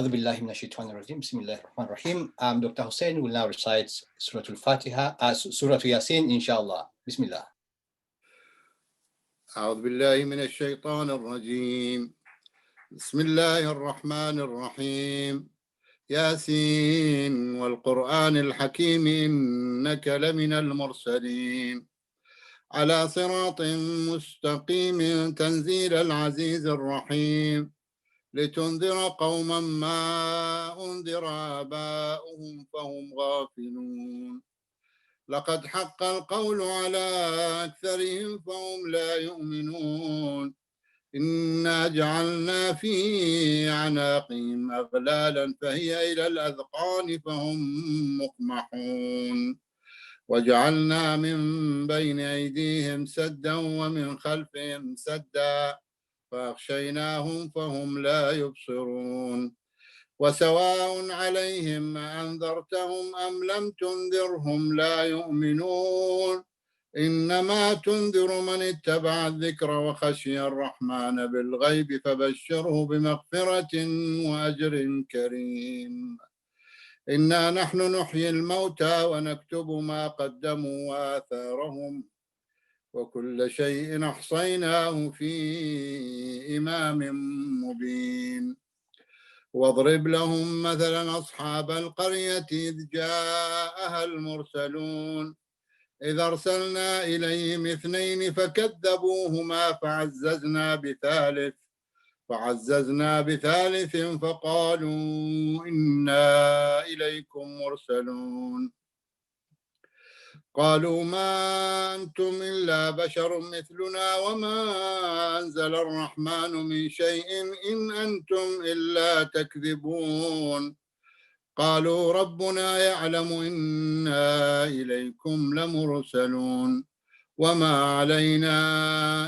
A'udhu billahi minash shaitanir rajim. Bismillahir rahmanir rahim. Dr. Hussain will now recite Surah Al-Fatiha, Surah Yasin, inshallah. Bismillah. أعوذ بالله من الشيطان الرجيم. بسم الله الرحمن الرحيم. ياسين والقرآن الحكيم إنك لمن المرسلين على صراط مستقيم تنزيل العزيز الرحيم لتنذر قوما ما أنذر آباؤهم فهم غافلون لقد حق القول على أكثرهم فهم لا يؤمنون إنا جعلنا في أعناقهم أغلالا فهي إلى الأذقان فهم مقمحون وجعلنا من بين أيديهم سدا ومن خلفهم سدا فأغشيناهم فهم لا يبصرون وسواء عليهم أنذرتهم أم لم تنذرهم لا يؤمنون إنما تنذر من اتبع الذكر وخشي الرحمن بالغيب فبشره بمغفرة وأجر كريم إنا نحن نحيي الموتى ونكتب ما قدموا وآثارهم وكل شيء أحصيناه في إمام مبين واضرب لهم مثلا أصحاب القرية إذ جاءها المرسلون إذ أرسلنا إليهم 2 فكذبوهما فعززنا بثالث فقالوا إنا إليكم مرسلون قالوا ما أنتم إلا بشر مثلنا وما أنزل الرحمن من شيء إن أنتم إلا تكذبون قالوا ربنا يعلم إنا إليكم لمرسلون وما علينا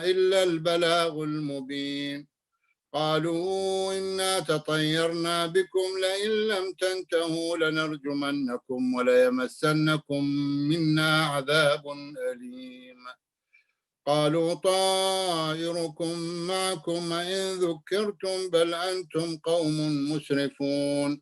إلا البلاغ المبين قالوا إنا تطيرنا بكم لئن لم تنتهوا لنرجمنكم وليمسنكم منا عذاب أليم قالوا طائركم معكم إن ذكرتم بل أنتم قوم مسرفون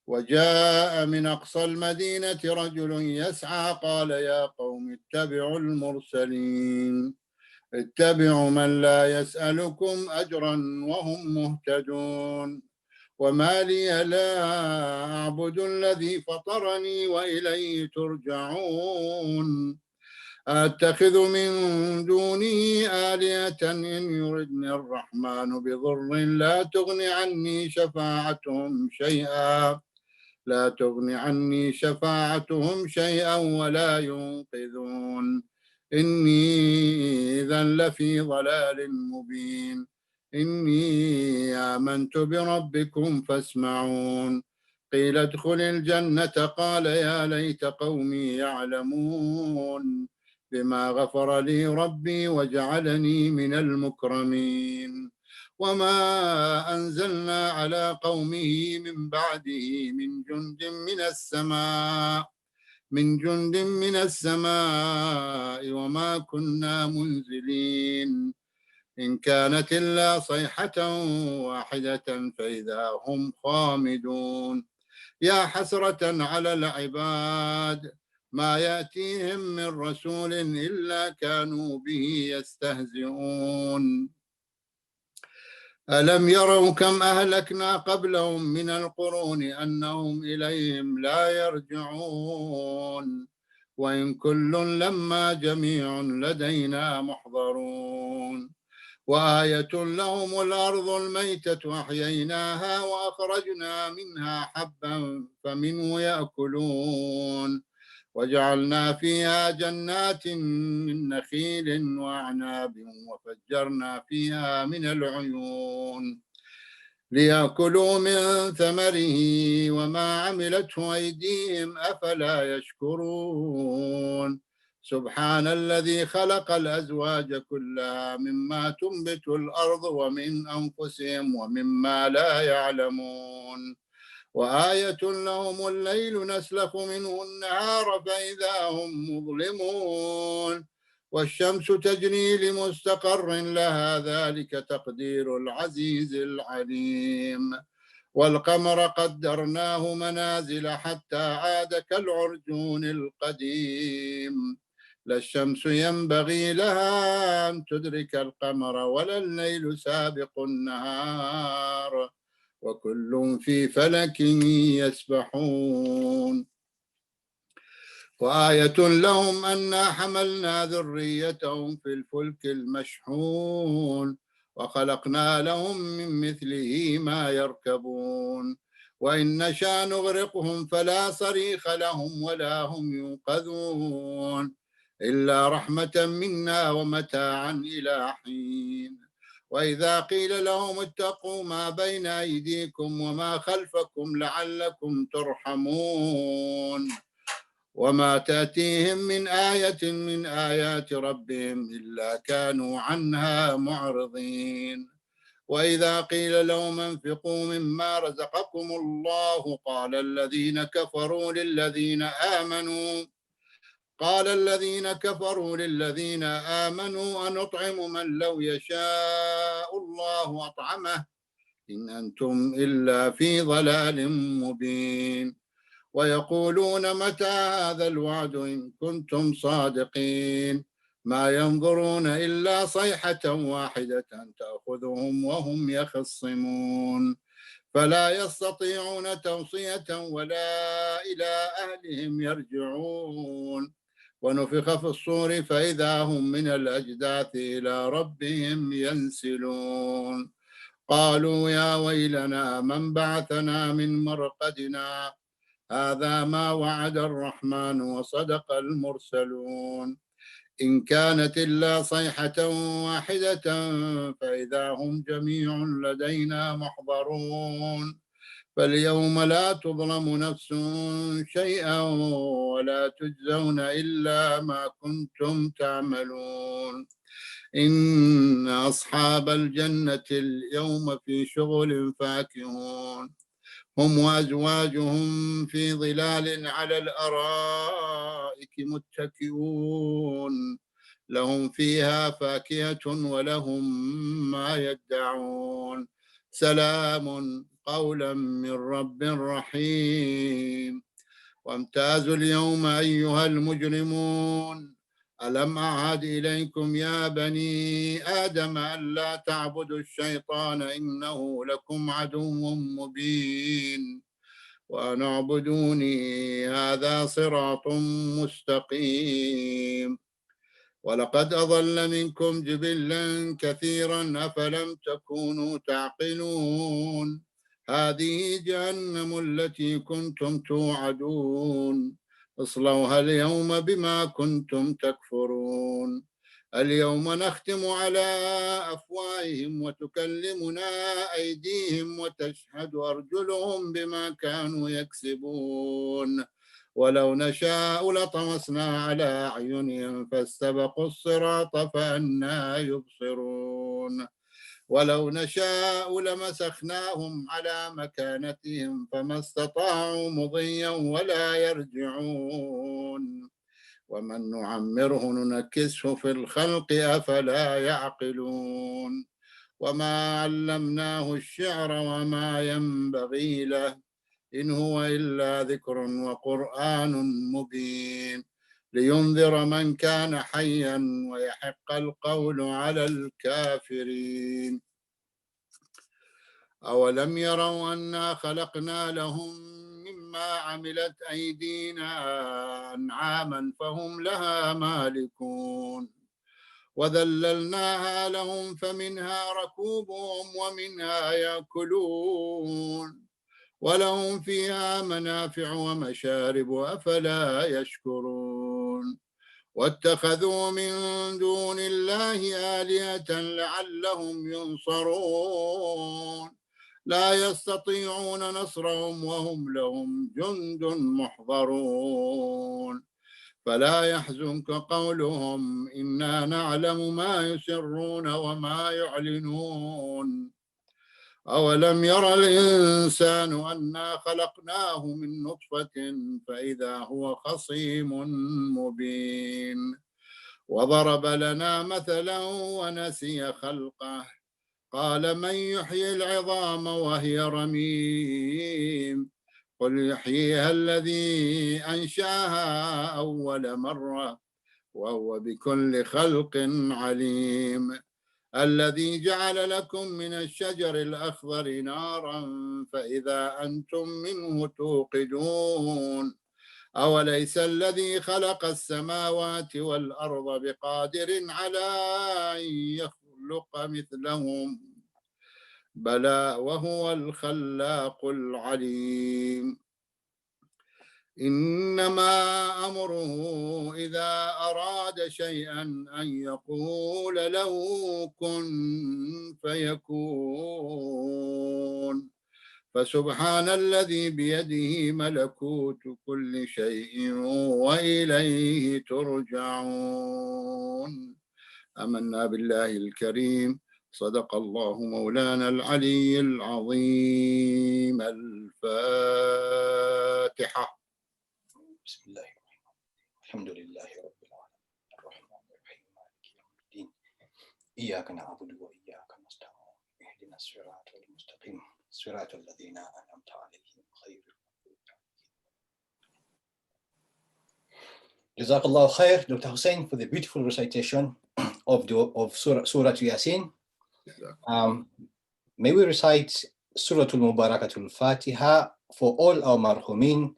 وجاء من أقصى المدينة رجل يسعى قال يا قوم اتبعوا المرسلين اتبعوا من لا يسألكم أجرا وهم مهتدون وما لي لا أعبد الذي فطرني وإليه ترجعون أتخذ من دونه آلهة إن يردني الرحمن بضر لا تغن عني شفاعتهم شيئا ولا ينقذون إني إذا لفي ضلال مبين إني آمنت بربكم فاسمعون قيل ادخل الجنة قال يا ليت قومي يعلمون بما غفر لي ربي وجعلني من المكرمين وما أنزلنا على قومه من بعده من جند من السماء وما كنا منزلين إن كانت إلا صيحة واحدة فإذا هم خامدون يا حسرة على العباد ما يأتيهم من رسول إلا كانوا به يستهزئون ألم يروا كم أهلكنا قبلهم من القرون أنهم إليهم لا يرجعون وإن كل لما جميع لدينا محضرون وآية لهم الأرض الميتة أحييناها وأخرجنا منها حبا فمنه يأكلون وجعلنا فيها جنات من نخيل وأعناب وفجرنا فيها من العيون ليأكلوا من ثمره وما عملته أيديهم أفلا يشكرون سبحان الذي خلق الأزواج كلها مما تنبت الأرض ومن أنفسهم ومما لا يعلمون وآية لهم الليل نسلخ منه النهار فإذا هم مظلمون والشمس تجري لمستقر لها ذلك تقدير العزيز العليم والقمر قدرناه منازل حتى عاد كالعرجون القديم لا الشمس ينبغي لها أن تدرك القمر ولا الليل سابق النهار وكل في فلك يسبحون وآية لهم أنا حملنا ذريتهم في الفلك المشحون وخلقنا لهم من مثله ما يركبون وإن نشأ نغرقهم فلا صريخ لهم ولا هم ينقذون إلا رحمة منا ومتاعا إلى حين وإذا قيل لهم اتقوا ما بين أيديكم وما خلفكم لعلكم ترحمون وما تأتيهم من آية من آيات ربهم إلا كانوا عنها معرضين وإذا قيل لهم انفقوا مما رزقكم الله قال الذين كفروا للذين آمنوا أنطعم من لو يشاء الله أطعمه إن أنتم إلا في ضلال مبين ويقولون متى هذا الوعد إن كنتم صادقين ما ينظرون إلا صيحة واحدة تأخذهم وهم يخصمون فلا يستطيعون توصية ولا إلى أهلهم يرجعون ونفخ في الصور فإذا هم من الأجداث إلى ربهم ينسلون قالوا يا ويلنا من بعثنا من مرقدنا هذا ما وعد الرحمن وصدق المرسلون إن كانت إلا صيحة واحدة فإذا هم جميع لدينا محضرون فاليوم لا تظلم نفس شيئا ولا تجزون إلا ما كنتم تعملون إن أصحاب الجنة اليوم في شغل فاكهون هم وأزواجهم في ظلال على الأرائك متكئون لهم فيها فاكهة ولهم ما يدعون سلام قولا من رب رحيم وامتازوا اليوم أيها المجرمون ألم أعهد إليكم يا بني آدم ألا تعبدوا الشيطان إنه لكم عدو مبين وأن اعبدوني هذا صراط مستقيم ولقد أضل منكم جبلا كثيرا أفلم تكونوا تعقلون هذه جهنم التي كنتم توعدون اصلوها اليوم بما كنتم تكفرون اليوم نختم على أفواههم وتكلمنا أيديهم وتشهد أرجلهم بما كانوا يكسبون ولو نشاء لطمسنا على أعينهم فاستبقوا الصراط فأنى يبصرون ولو نشاء لمسخناهم على مكانتهم فما استطاعوا مضيا ولا يرجعون ومن نعمره ننكسه في الخلق أفلا يعقلون وما علمناه الشعر وما ينبغي له إن هو إلا ذكر وقرآن مبين لينذر من كان حيا ويحق القول على الكافرين أولم يروا أنا خلقنا لهم مما عملت أيدينا أنعاما فهم لها مالكون وذللناها لهم فمنها ركوبهم ومنها يأكلون ولهم فيها منافع ومشارب أفلا يشكرون واتخذوا من دون الله آلهة لعلهم ينصرون لا يستطيعون نصرهم وهم لهم جند محضرون فلا يحزنك قولهم إنا نعلم ما يسرون وما يعلنون أولم ير الإنسان أنا خلقناه من نطفة فإذا هو خصيم مبين وضرب لنا مثلا ونسي خلقه قال من يحيي العظام وهي رميم قل يحييها الذي أنشاها أول مرة وهو بكل خلق عليم الذي جعل لكم من الشجر الأخضر نارا فإذا أنتم منه توقدون أوليس الذي خلق السماوات والأرض بقادر على أن يخلق مثلهم بلى وهو الخلاق العليم إنما أمره إذا أراد شيئا أن يقول له كن فيكون فسبحان الذي بيده ملكوت كل شيء وإليه ترجعون آمنا بالله الكريم صدق الله مولانا العلي العظيم الفاتحة. بسم الله الرحمن الرحيم الحمد لله رب العالمين الرحمن الرحيم مالك يوم الدين إياك نعبد وإياك نستعين اهدنا الصراط المستقيم صراط الذين أنعمت عليهم غير المغضوب عليهم. Jazakallah khair, Dr. Hussain, for the beautiful recitation of Surah Yasin. May we recite Surah Al-Mubarakatul Fatiha for all our marhumin,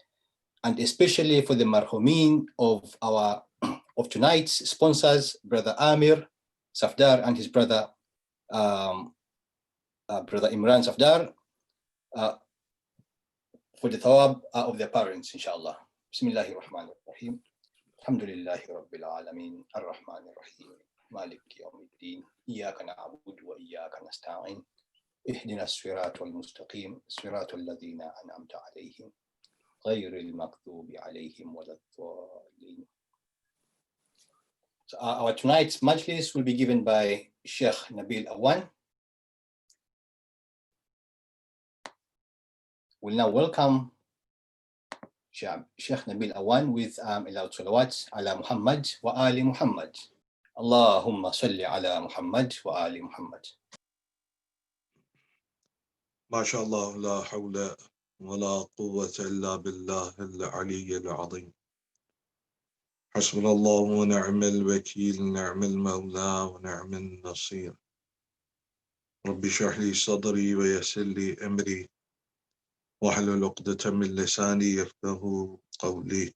and especially for the marhumin of tonight's sponsors, Brother Amir Safdar and his brother Brother Imran Safdar, for the thawab of their parents, inshallah. Bismillahir Rahmanir Rahim. Alhamdulillahi Rabbil Alameen. Ar-Rahmanir Rahim. Malik Yawmiddin. Iyaka na'budu wa iyaka nasta'in. Ihdina as-sirata al-mustaqim. Sirata alladhina an'amta alayhim. غير المغضوب عليهم ولا الضالين. So our tonight's majlis will be given by Sheikh Nabil Awan. We'll now welcome Sheikh Nabil Awan with Ilal Salawat ala Muhammad wa Ali Muhammad. Allahumma salli ala Muhammad wa Ali Muhammad. MashaAllah, la hawla wa la quwwata illa billah al-ali al-azim. Hasbunallahu wa ni'mal wakeel, ni'mal mawla wa ni'mal nasir. Rabbi shrah li sadri wa yassir li amri wahlul 'uqdatan min lisani yafqahu qawli.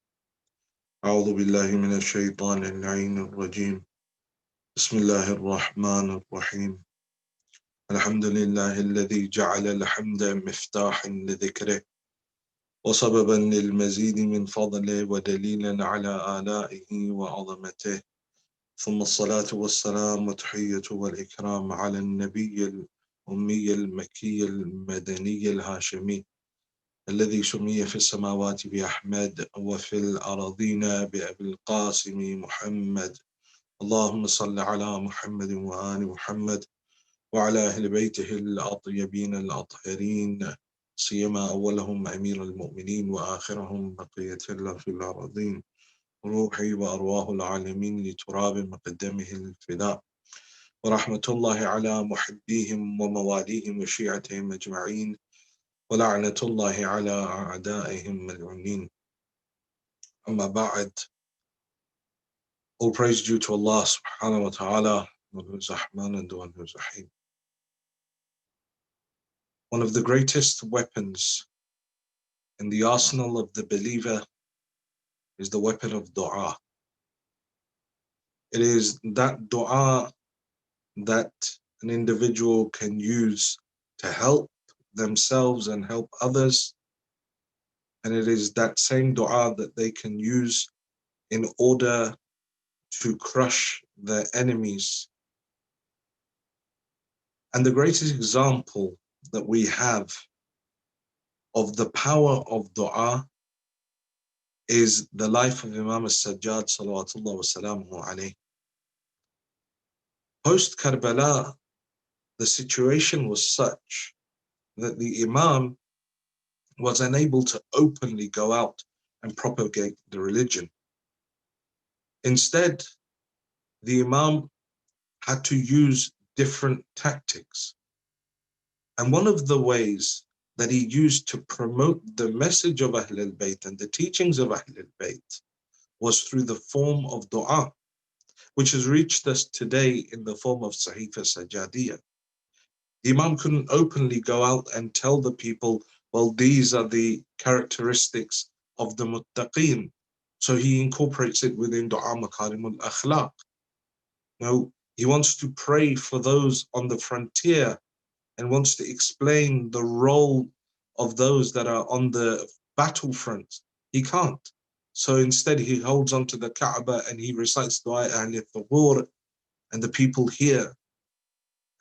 A'udhu billahi minash shaitanir rajim. Bismillahir rahmanir rahim. الحمد لله الذي جعل الحمد مفتاحا لذكره وسببا للمزيد من فضله ودليلا على آلائه وعظمته ثم الصلاة والسلام والتحية والإكرام على النبي الأمي المكي المدني الهاشمي الذي سمي في السماوات بأحمد وفي الأراضين بأبي القاسم محمد. اللهم صل على محمد وآل محمد وعلى أهل بيته الأطيبين الأطهرين سيما أولهم أمير المؤمنين وآخرهم بقية الله في الأرضين روحي وأرواح العالمين لتراب مقدمه الفداء ورحمة الله على محبيهم ومواليهم وشيعتهم أجمعين ولعنة الله على أعدائهم ملعونين. أما بعد, all praise due to Allah subhanahu wa ta'ala, one who is Rahman and one who is Rahim. One of the greatest weapons in the arsenal of the believer is the weapon of dua. It is that dua that an individual can use to help themselves and help others. And it is that same dua that they can use in order to crush their enemies. And the greatest example that we have of the power of dua is the life of Imam Sajjad salawatullah wa salamuhu alayhi. Post Karbala, the situation was such that the Imam was unable to openly go out and propagate the religion. Instead, the Imam had to use different tactics. And one of the ways that he used to promote the message of Ahlul Bayt and the teachings of Ahlul Bayt was through the form of dua, which has reached us today in the form of Sahifa Sajadiyah. The Imam couldn't openly go out and tell the people, well, these are the characteristics of the muttaqeen. So he incorporates it within Dua Makarimul Akhlaq. No, he wants to pray for those on the frontier and wants to explain the role of those that are on the battlefront. He can't. So instead he holds onto the Kaaba and he recites Dua al-Thawur, and the people hear,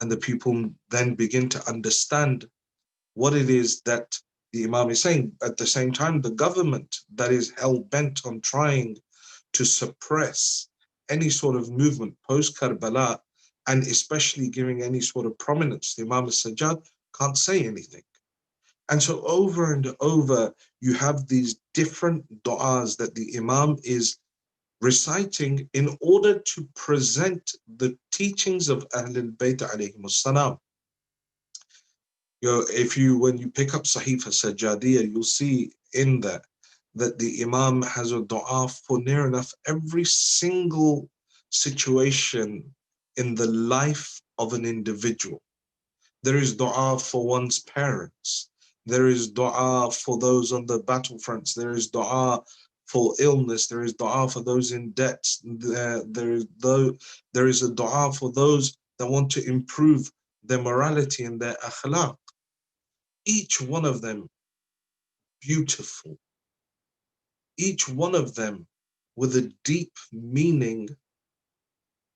and the people then begin to understand what it is that the Imam is saying. At the same time, the government that is hell-bent on trying to suppress any sort of movement post-Karbala, and especially giving any sort of prominence to Imam Sajjad, can't say anything. And so over and over, you have these different du'as that the Imam is reciting in order to present the teachings of Ahlul Bayt alayhimus salam. When you pick up Sahifa Sajadiyah, you'll see in that the Imam has a dua for near enough every single situation in the life of an individual. There is dua for one's parents. There is dua for those on the battlefronts. There is dua for illness. There is dua for those in debt. There is a dua for those that want to improve their morality and their akhlaq. Each one of them beautiful. Each one of them with a deep meaning,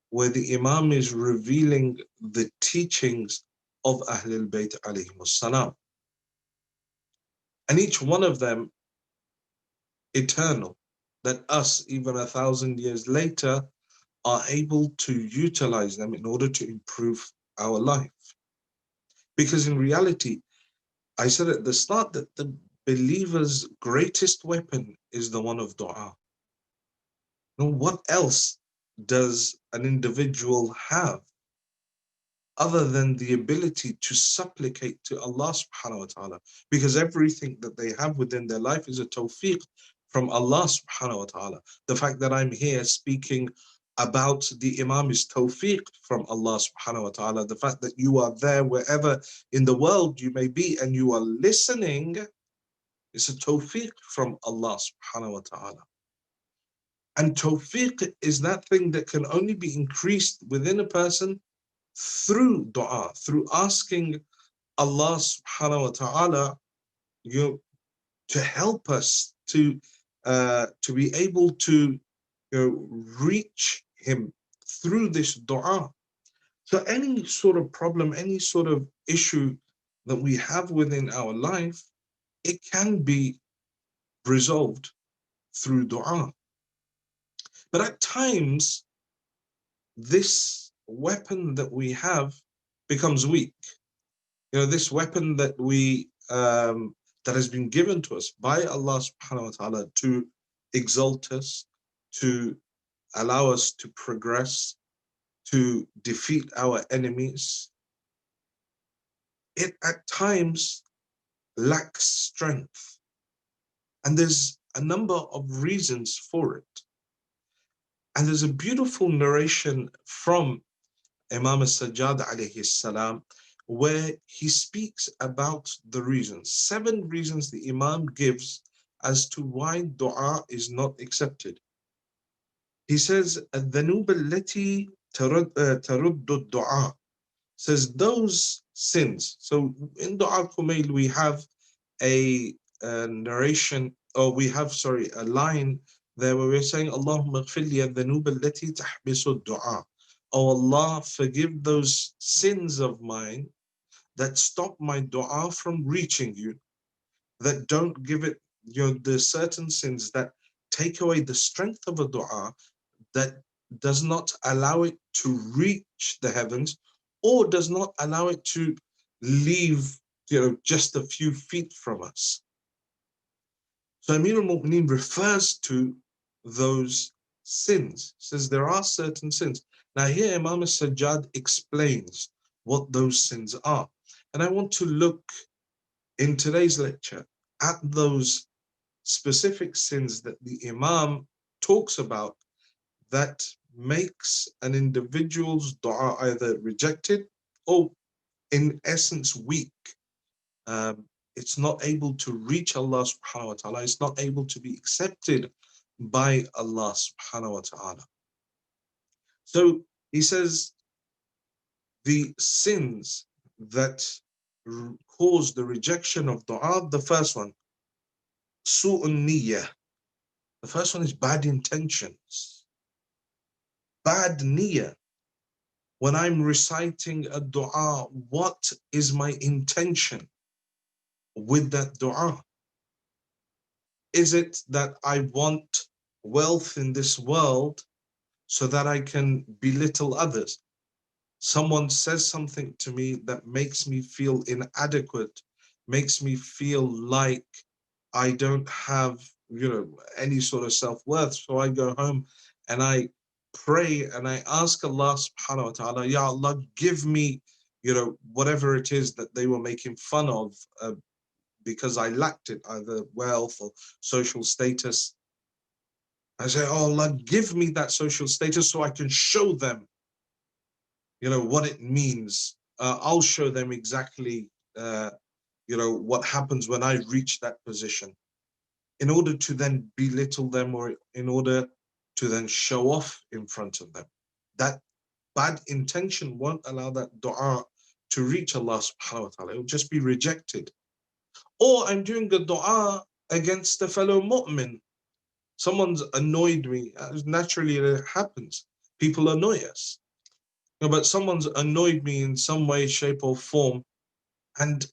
where the Imam is revealing the teachings of Ahlul Bayt alayhimus salam. And each one of them eternal, that us, even 1,000 years later, are able to utilize them in order to improve our life. Because in reality, I said at the start that the believer's greatest weapon is the one of dua. Now, what else does an individual have other than the ability to supplicate to Allah subhanahu wa ta'ala? Because everything that they have within their life is a tawfiq from Allah subhanahu wa ta'ala. The fact that I'm here speaking about the Imam is tawfiq from Allah subhanahu wa ta'ala. The fact that you are there wherever in the world you may be and you are listening is a tawfiq from Allah subhanahu wa ta'ala. And tawfiq is that thing that can only be increased within a person through dua, through asking Allah subhanahu wa ta'ala to help us to be able to reach him through this dua. So any sort of problem, any sort of issue that we have within our life, it can be resolved through dua. But at times, this weapon that we have becomes weak. This weapon that that has been given to us by Allah subhanahu wa ta'ala to exalt us, to allow us to progress, to defeat our enemies, it at times lacks strength. And there's a number of reasons for it. And there's a beautiful narration from Imam Sajjad alayhi salam, where he speaks about the reasons, 7 reasons the Imam gives as to why dua is not accepted. He says, الذنوب التي ترد الدعاء, says those sins. So in Dua Kumail we have a narration, or we have, a line there where we're saying, Allahumma ighfir li adh-dhunub allati tahbisu ad-du'a. Oh Allah, forgive those sins of mine that stop my dua from reaching you, that don't give it, the certain sins that take away the strength of a dua, that does not allow it to reach the heavens, or does not allow it to leave, just a few feet from us. So Amir al-Mu'mineen refers to those sins. He says there are certain sins. Now here Imam Sajjad explains what those sins are. And I want to look in today's lecture at those specific sins that the Imam talks about that makes an individual's dua either rejected or in essence weak. It's not able to reach Allah subhanahu wa ta'ala. It's not able to be accepted by Allah subhanahu wa ta'ala. So he says the sins that cause the rejection of dua, the first one, su'un niyyah. The first one is bad intentions. Bad niyyah. When I'm reciting a dua, what is my intention with that dua? Is it that I want wealth in this world so that I can belittle others? Someone says something to me that makes me feel inadequate, makes me feel like I don't have, any sort of self-worth. So I go home and I pray and I ask Allah subhanahu wa ta'ala, Ya Allah, give me, whatever it is that they were making fun of because I lacked it, either wealth or social status. I say, oh Allah, give me that social status so I can show them, what it means. I'll show them exactly, what happens when I reach that position, in order to then belittle them or in order to then show off in front of them. That bad intention won't allow that dua to reach Allah subhanahu wa ta'ala. It will just be rejected. Or I'm doing a dua against a fellow mu'min. Someone's annoyed me. Naturally, it happens. People annoy us. But someone's annoyed me in some way, shape, or form, and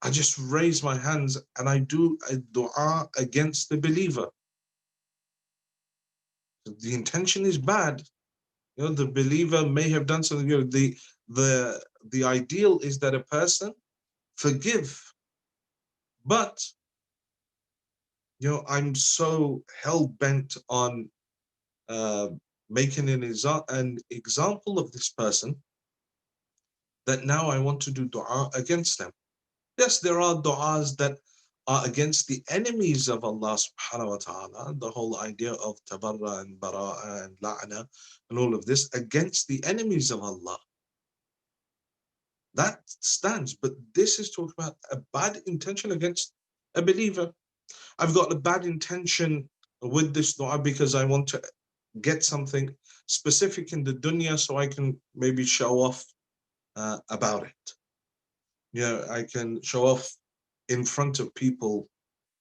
I just raise my hands and I do a dua against the believer. The intention is bad. The believer may have done something. The ideal is that a person forgive. But I'm so hell-bent on making an example of this person that now I want to do dua against them. Yes, there are du'as that are against the enemies of Allah subhanahu wa ta'ala, the whole idea of tabarra and bara'a and la'na and all of this, against the enemies of Allah. That stands, but this is talking about a bad intention against a believer. I've got a bad intention with this dua because I want to get something specific in the dunya so I can maybe show off about it. I can show off in front of people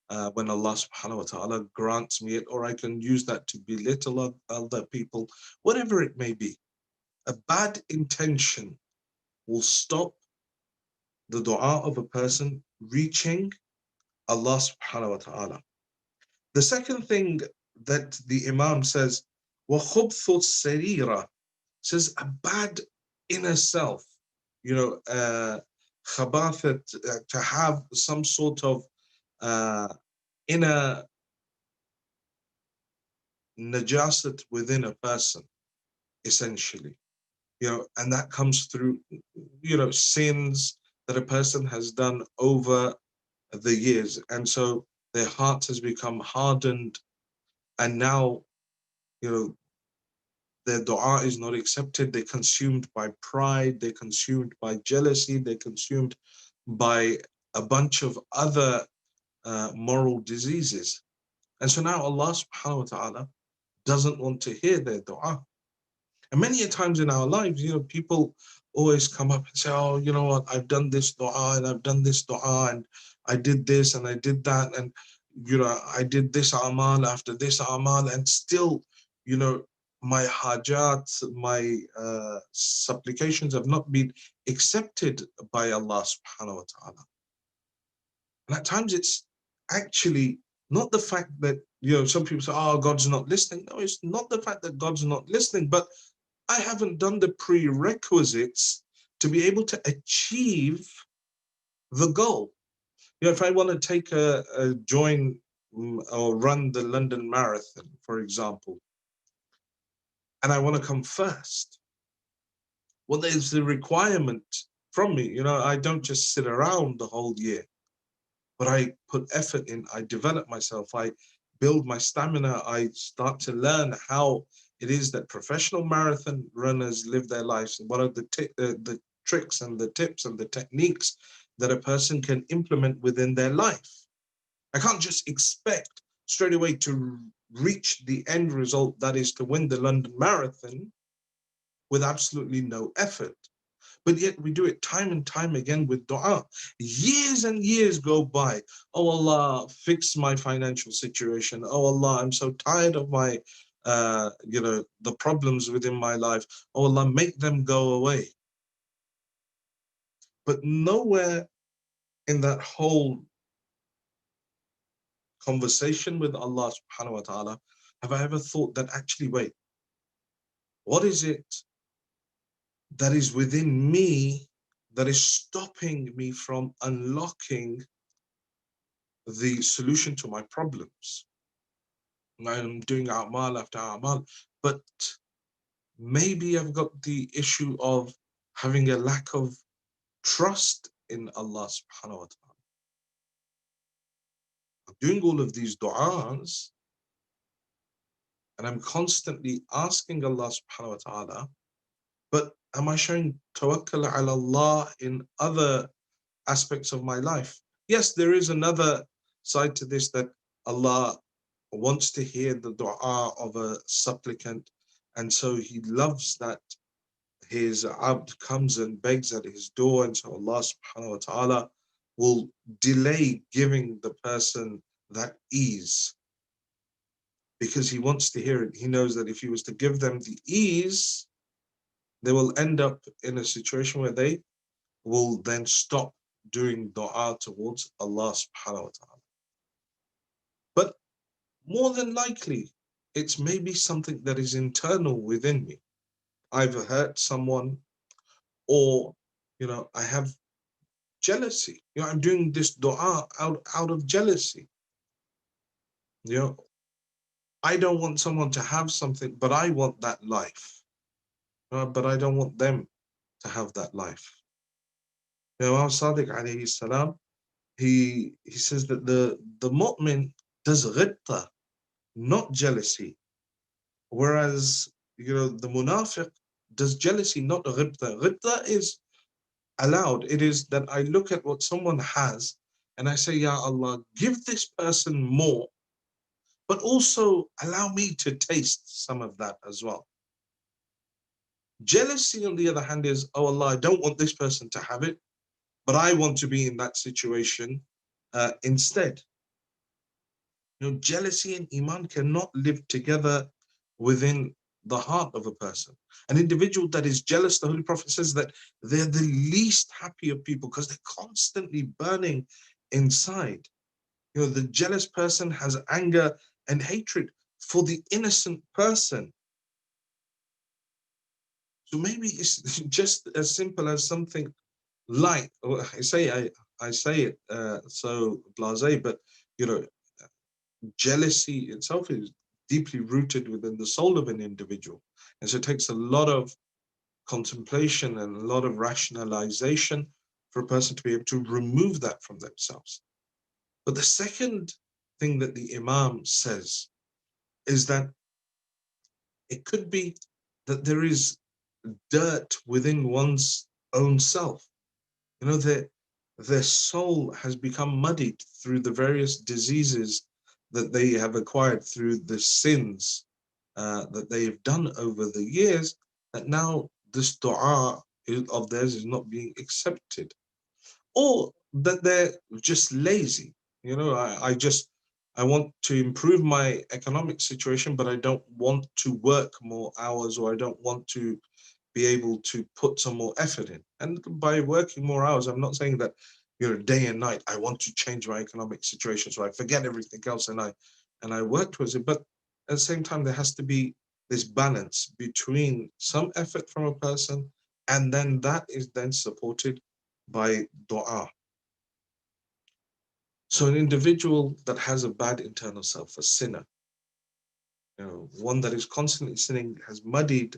when Allah subhanahu wa ta'ala grants me it, or I can use that to belittle other people, whatever it may be. A bad intention will stop the dua of a person reaching Allah subhanahu wa ta'ala. The second thing that the Imam says, وَخُبْثُ السَّرِيرَةِ, says a bad inner self, khabathat, to have some sort of inner najasat within a person, essentially, and that comes through, sins that a person has done over the years, and so their heart has become hardened, and now, their dua is not accepted. They're consumed by pride, they're consumed by jealousy, they're consumed by a bunch of other moral diseases. And so now Allah subhanahu wa ta'ala doesn't want to hear their dua. And many a times in our lives, people always come up and say, oh, you know what, I've done this dua and I've done this dua and I did this and I did that and, I did this amal after this amal and still, my hajat, my supplications have not been accepted by Allah subhanahu wa ta'ala. And at times it's actually not the fact that, some people say, oh, God's not listening. No, it's not the fact that God's not listening, but I haven't done the prerequisites to be able to achieve the goal. If I want to take join or run the London Marathon, for example, and I want to come first, well, there's the requirement from me. I don't just sit around the whole year, but I put effort in. I develop myself. I build my stamina. I start to learn how it is that professional marathon runners live their lives. What are the tricks and the tips and the techniques that a person can implement within their life? I can't just expect straight away to reach the end result, that is to win the London Marathon, with absolutely no effort. But yet we do it time and time again with dua. Years and years go by. Oh Allah, fix my financial situation. Oh Allah, I'm so tired of my, the problems within my life. Oh Allah, make them go away. But nowhere in that whole conversation with Allah subhanahu wa ta'ala have I ever thought that actually, wait, what is it that is within me that is stopping me from unlocking the solution to my problems? I'm doing a'mal after a'mal, but maybe I've got the issue of having a lack of trust in Allah subhanahu wa ta'ala. I'm doing all of these du'as and I'm constantly asking Allah subhanahu wa ta'ala, but am I showing tawakkul ala Allah in other aspects of my life? Yes, there is another side to this, that Allah wants to hear the dua of a supplicant, and so He loves that His abd comes and begs at His door, and so Allah subhanahu wa ta'ala will delay giving the person that ease because He wants to hear it. He knows that if He was to give them the ease, they will end up in a situation where they will then stop doing dua towards Allah subhanahu wa ta'ala. But more than likely, it's maybe something that is internal within me. I've hurt someone, or I have jealousy. I'm doing this dua out of jealousy. I don't want someone to have something, but I want that life. But I don't want them to have that life. Imam Sadiq alayhi salam, he says that the mu'min does ghibta, not jealousy, whereas the munafiq does jealousy, not ghibta. Ghibta is allowed. It is that I look at what someone has and I say, Ya Allah, give this person more, but also allow me to taste some of that as well. Jealousy, on the other hand, is, oh Allah, I don't want this person to have it, but I want to be in that situation instead. Jealousy and iman cannot live together within the heart of a person. An individual that is jealous, the Holy Prophet says that they're the least happy of people because they're constantly burning inside. The jealous person has anger and hatred for the innocent person. So maybe it's just as simple as something like, I say it so blasé, but jealousy itself is deeply rooted within the soul of an individual, and so it takes a lot of contemplation and a lot of rationalization for a person to be able to remove that from themselves. But the second thing that the Imam says is that it could be that there is dirt within one's own self. Their soul has become muddied through the various diseases that they have acquired through the sins that they have done over the years, that now this dua of theirs is not being accepted. Or that they're just lazy. I want to improve my economic situation, but I don't want to work more hours, or I don't want to be able to put some more effort in. And by working more hours, I'm not saying that day and night I want to change my economic situation, so I forget everything else and I work towards it. But at the same time, there has to be this balance between some effort from a person, and then that is then supported by dua. So an individual that has a bad internal self, a sinner, one that is constantly sinning, has muddied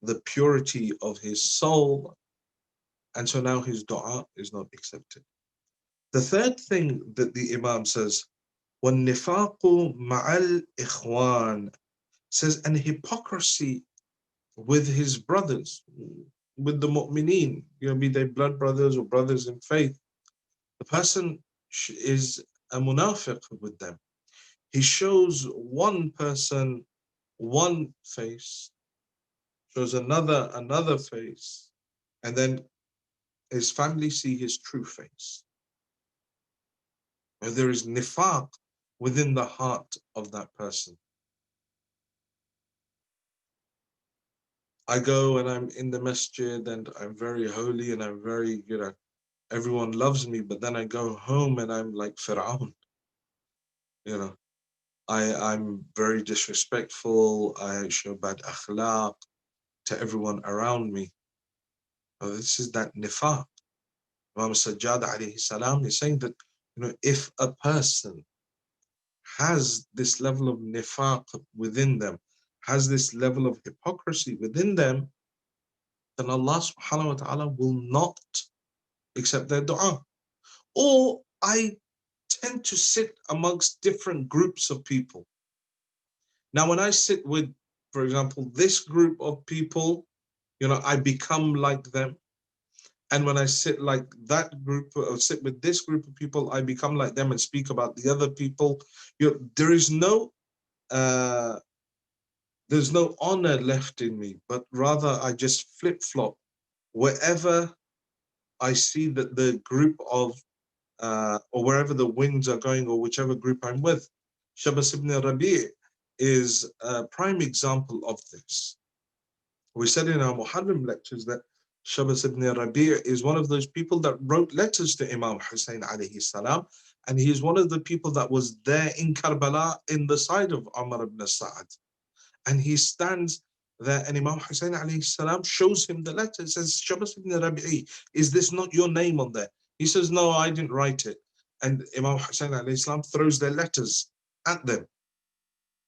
the purity of his soul, and so now his dua is not accepted. The third thing that the Imam says, وَالنِّفَاقُ مَعَ الْإِخْوَانِ, says, and hypocrisy with his brothers, with the mu'mineen, be they blood brothers or brothers in faith. The person is a munafiq with them. He shows one person one face, shows another face, and then his family see his true face. Where there is nifaq within the heart of that person. I go and I'm in the masjid and I'm very holy and I'm very, everyone loves me, but then I go home and I'm like Fir'aun. I'm very disrespectful. I show bad akhlaq to everyone around me. Well, this is that nifaq. Imam Sajjad alayhi salam is saying that, if a person has this level of nifaq within them, has this level of hypocrisy within them, then Allah subhanahu wa ta'ala will not accept their dua. Or I tend to sit amongst different groups of people. Now, when I sit with, for example, this group of people, I become like them. And when I sit like that group, or sit with this group of people, I become like them and speak about the other people. There's no honor left in me, but rather I just flip-flop wherever I see that the group of, or wherever the winds are going, or whichever group I'm with. Shabas ibn Rabi' is a prime example of this. We said in our Muharram lectures that Shabas ibn Rabi' is one of those people that wrote letters to Imam Hussain alayhi salam, and he is one of the people that was there in Karbala in the side of Umar ibn Sa'ad. And he stands there, and Imam Hussain alayhi salam shows him the letter. It says, Shabas ibn Rabi'i, is this not your name on there? He says, no, I didn't write it. And Imam Hussain alayhi salam throws their letters at them.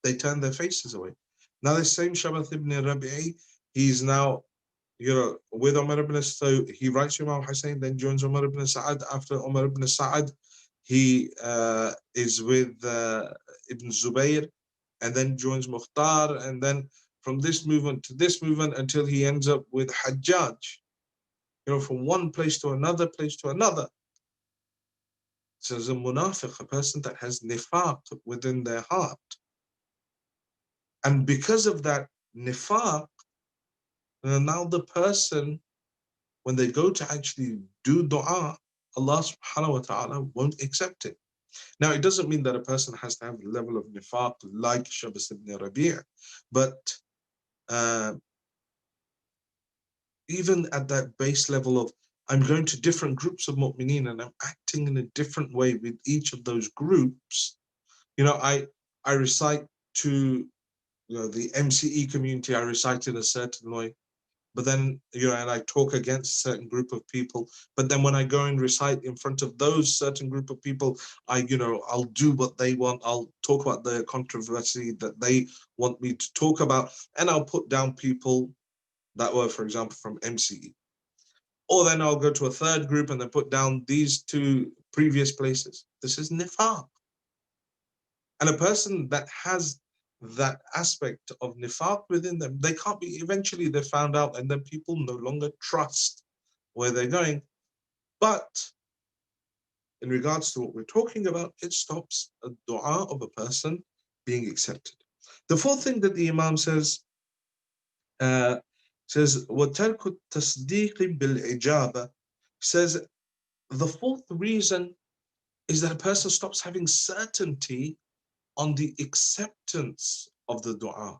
They turn their faces away. Now the same Shabas ibn Rabi'i, he's now, with Umar ibn Sa'ad, so he writes to Imam Hussain, then joins Umar ibn Sa'ad. After Umar ibn Sa'ad, he is with Ibn Zubayr, and then joins Mukhtar, and then from this movement to this movement until he ends up with Hajjaj. From one place to another place to another. So as a munafiq, a person that has nifaq within their heart. And because of that nifaq, now the person, when they go to actually do dua, Allah subhanahu wa ta'ala won't accept it. Now, it doesn't mean that a person has to have a level of nifaq like Shabas ibn Rabi', but even at that base level of, I'm going to different groups of mu'mineen and I'm acting in a different way with each of those groups. I recite to the MCE community, I recite in a certain way. But then, and I talk against a certain group of people. But then when I go and recite in front of those certain group of people, I'll do what they want. I'll talk about the controversy that they want me to talk about. And I'll put down people that were, for example, from MCE. Or then I'll go to a third group and then put down these two previous places. This is nifaq. And a person that has that aspect of nifaq within them, they can't be, eventually they're found out, and then people no longer trust where they're going. But in regards to what we're talking about, it stops a dua of a person being accepted. The fourth thing that the Imam says, وَتَرْكُ التَّصْدِيقِ بِالْإِجَابَةِ, says the fourth reason is that a person stops having certainty on the acceptance of the dua.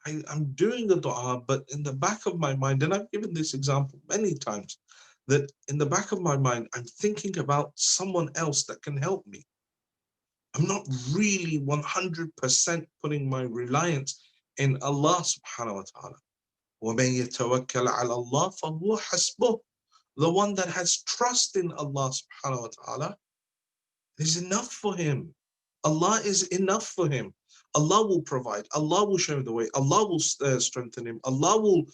I'm doing the dua, but in the back of my mind, and I've given this example many times, that in the back of my mind, I'm thinking about someone else that can help me. I'm not really 100% putting my reliance in Allah subhanahu wa ta'ala. وَمَن يَتَوَكَّلْ عَلَى اللَّهِ فَهُوَ حَسْبُهُ. The one that has trust in Allah subhanahu wa ta'ala is enough for him. Allah is enough for him. Allah will provide. Allah will show him the way. Allah will strengthen him. Allah will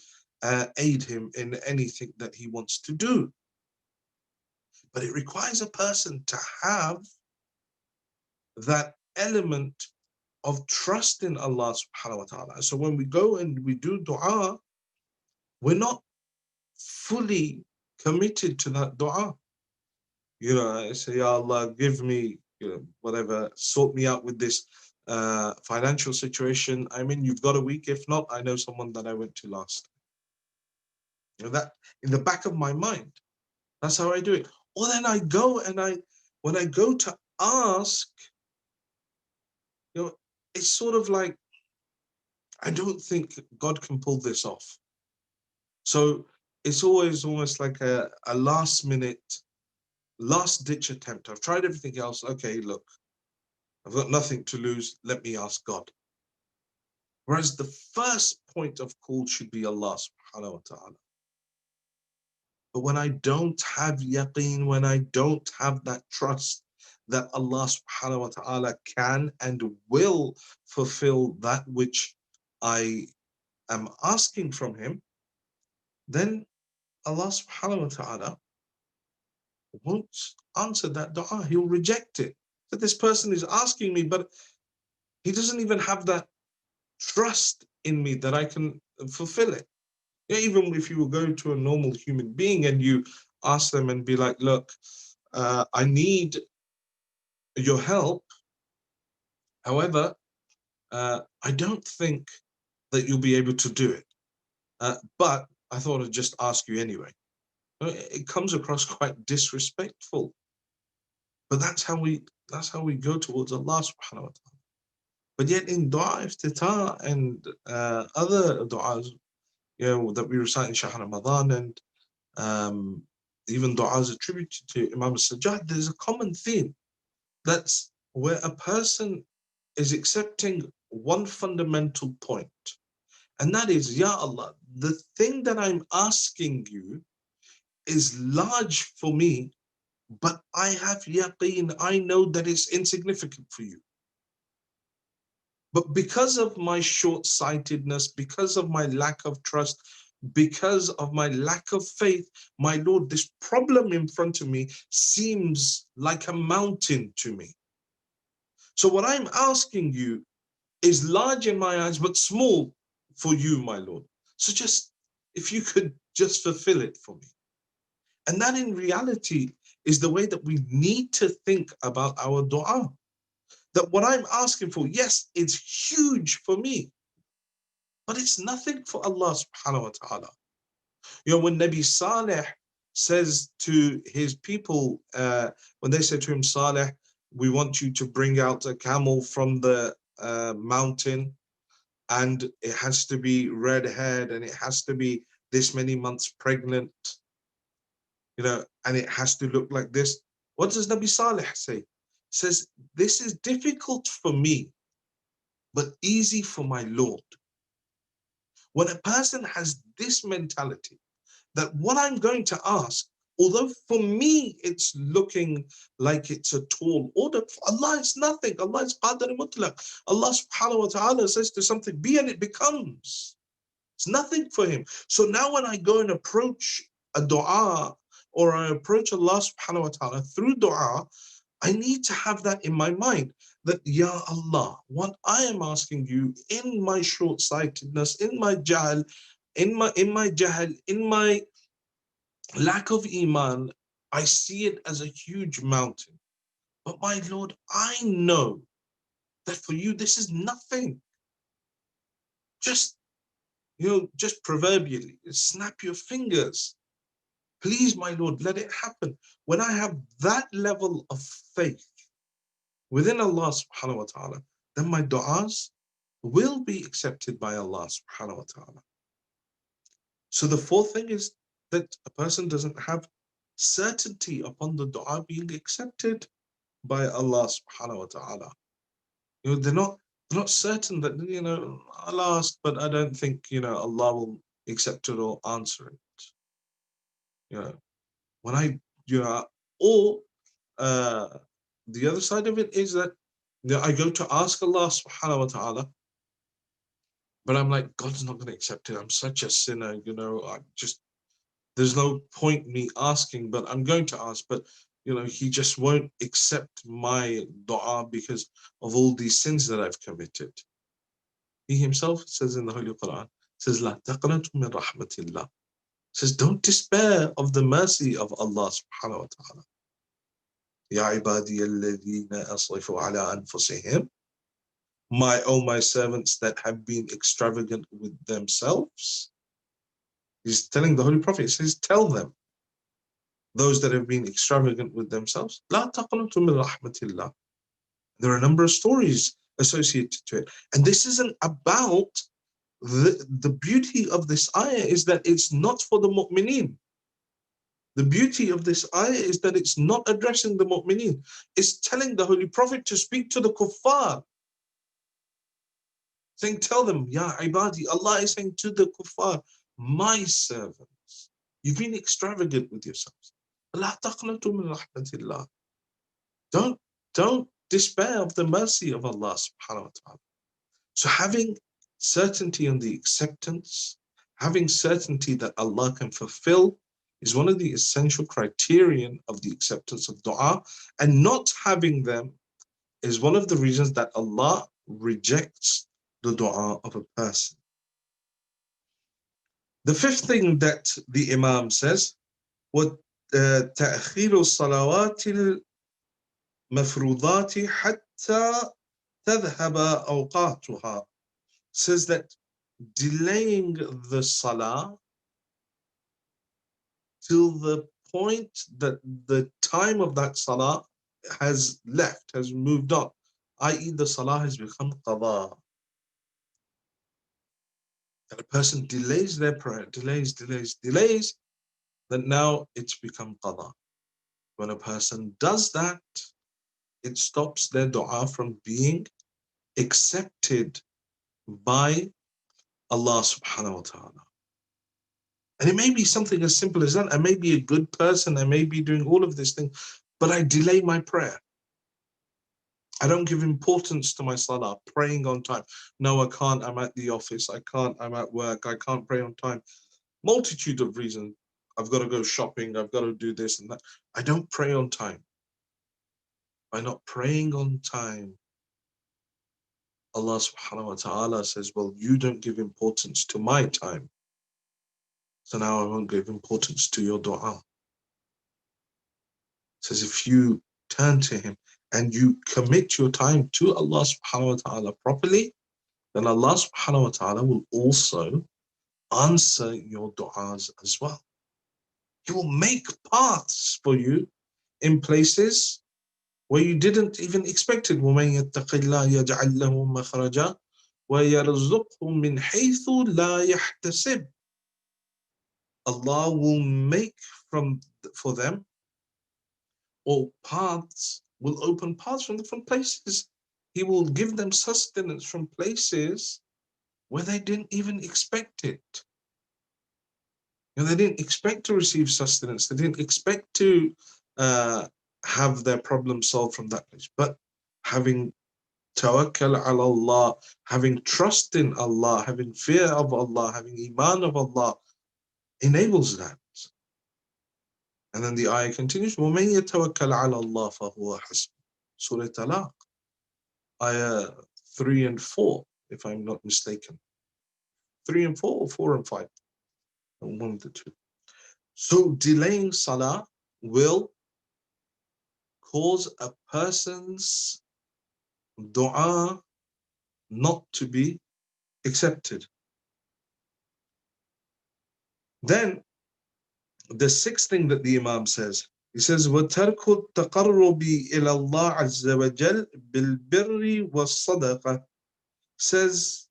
aid him in anything that he wants to do. But it requires a person to have that element of trust in Allah subhanahu wa ta'ala. So when we go and we do dua, we're not fully committed to that dua. You know, I say, Ya Allah, give me, whatever, sort me out with this financial situation. I mean, you've got a week. If not, I know someone that I went to last. That in the back of my mind, that's how I do it. Or then I go and when I go to ask, it's sort of like, I don't think God can pull this off. So it's always almost like a last minute, last ditch attempt. I've tried everything else. Okay, look, I've got nothing to lose. Let me ask God. Whereas the first point of call should be Allah subhanahu wa ta'ala. But when I don't have yaqeen, when I don't have that trust that Allah subhanahu wa ta'ala can and will fulfill that which I am asking from him, then Allah subhanahu wa ta'ala won't answer that dua. He'll reject it. So this person is asking me, but he doesn't even have that trust in me that I can fulfill it. Even if you will go to a normal human being and you ask them and be like, look, I need your help. However, I don't think that you'll be able to do it. But I thought I'd just ask you anyway. It comes across quite disrespectful. But that's how we go towards Allah subhanahu wa ta'ala. But yet in dua iftitah and other du'as, that we recite in Shahr Ramadan and even du'as attributed to Imam Sajjad, there's a common theme. That's where a person is accepting one fundamental point. And that is, Ya Allah, the thing that I'm asking you is large for me, but I have yaqeen, I know that it's insignificant for you. But because of my short-sightedness, because of my lack of trust, because of my lack of faith, my Lord, this problem in front of me seems like a mountain to me. So what I'm asking you is large in my eyes, but small for you, my Lord. So just, if you could just fulfill it for me. And that in reality is the way that we need to think about our dua. That what I'm asking for, yes, it's huge for me, but it's nothing for Allah subhanahu wa ta'ala. When Nabi Saleh says to his people, when they said to him, Saleh, we want you to bring out a camel from the mountain, and it has to be red-haired, and it has to be this many months pregnant, and it has to look like this. What does Nabi Saleh say? He says, this is difficult for me, but easy for my Lord. When a person has this mentality, that what I'm going to ask, although for me it's looking like it's a tall order, for Allah it's nothing. Allah is qadar mutlaq. Allah subhanahu wa ta'ala says to something, be, and it becomes. It's nothing for him. So now when I go and approach a dua, or I approach Allah subhanahu wa ta'ala through dua, I need to have that in my mind, that Ya Allah, what I am asking you in my short-sightedness, in my jahl, in my lack of iman, I see it as a huge mountain. But my Lord, I know that for you this is nothing. Just proverbially, snap your fingers. Please, my Lord, let it happen. When I have that level of faith within Allah subhanahu wa ta'ala, then my du'as will be accepted by Allah subhanahu wa ta'ala. So the fourth thing is that a person doesn't have certainty upon the dua being accepted by Allah subhanahu wa ta'ala. They're not certain that, I'll ask, but I don't think, Allah will accept it or answer it. When I, or the other side of it is that I go to ask Allah subhanahu wa ta'ala, But I'm like, God's not going to accept it. I'm such a sinner, there's no point me asking, but I'm going to ask. But, he just won't accept my dua because of all these sins that I've committed. He himself says in the Holy Quran, says, La taqnatu min rahmatillah. Says, don't despair of the mercy of Allah subhanahu wa ta'ala. Ya ibadiya alladhina asrifu ala anfusihim. My servants that have been extravagant with themselves. He's telling the Holy Prophet, he says, tell them, those that have been extravagant with themselves, La taqnatu min rahmatillah. There are a number of stories associated to it. And this isn't about the beauty of this ayah is that it's not for the mu'mineen. The beauty of this ayah is that it's not addressing the mu'mineen. It's telling the Holy Prophet to speak to the kuffar. Saying, tell them, Ya ibadi, Allah is saying to the kuffar, my servants, you've been extravagant with yourselves. La taqnatu min rahmatillah. Don't despair of the mercy of Allah subhanahu wa ta'ala. So having certainty on the acceptance, having certainty that Allah can fulfill is one of the essential criterion of the acceptance of dua, and not having them is one of the reasons that Allah rejects the dua of a person. The fifth thing that the Imam says, وَتَأْخِيرُ الصَّلَوَاتِ الْمَفْرُوضَاتِ حَتَّى تَذْهَبَ أَوْقَاتُهَا, says that delaying the salah till the point that the time of that salah has left, has moved on, i.e. the salah has become qada. And a person delays their prayer, delays, then now it's become qada. When a person does that, it stops their dua from being accepted by Allah subhanahu wa ta'ala. And it may be something as simple as that. I may be a good person, I may be doing all of this thing, but I delay my prayer. I don't give importance to my salah, praying on time. No, I can't, I'm at the office. I can't, I'm at work. I can't pray on time. Multitude of reasons. I've got to go shopping. I've got to do this and that. I don't pray on time. By not praying on time, Allah subhanahu wa ta'ala says, well, you don't give importance to my time. So now I won't give importance to your dua. It says if you turn to him and you commit your time to Allah subhanahu wa ta'ala properly, then Allah subhanahu wa ta'ala will also answer your du'as as well. He will make paths for you in places where you didn't even expect it. وَمَن يَتَّقِ اللَّهَ يَجْعَلْ لَهُ مَخْرَجًا وَيَرْزُقْهُ مِنْ حَيْثُ لَا يَحْتَسِبُ. Allah will make for them, or paths, will open paths from different places. He will give them sustenance from places where they didn't even expect it. They didn't expect to receive sustenance. They didn't expect to have their problem solved from that place. But having tawakkal ala Allah, having trust in Allah, having fear of Allah, having iman of Allah, enables that. And then the ayah continues, وَمَن يَتَوَكَّلْ عَلَى اللَّهِ فَهُوَ حَسْبُهُ. Surah Talaq, ayah 3 and 4, if I'm not mistaken. 3 and 4 or 4 and 5? One of the two. So delaying salah will cause a person's dua not to be accepted. Then the sixth thing that the Imam says, he says, وَتَرْكُ التَّقَرُّبِ إِلَى اللَّهِ عَزَّ وَجَلَّ بِالْبِرِّ وَالصَّدَقَةِ, says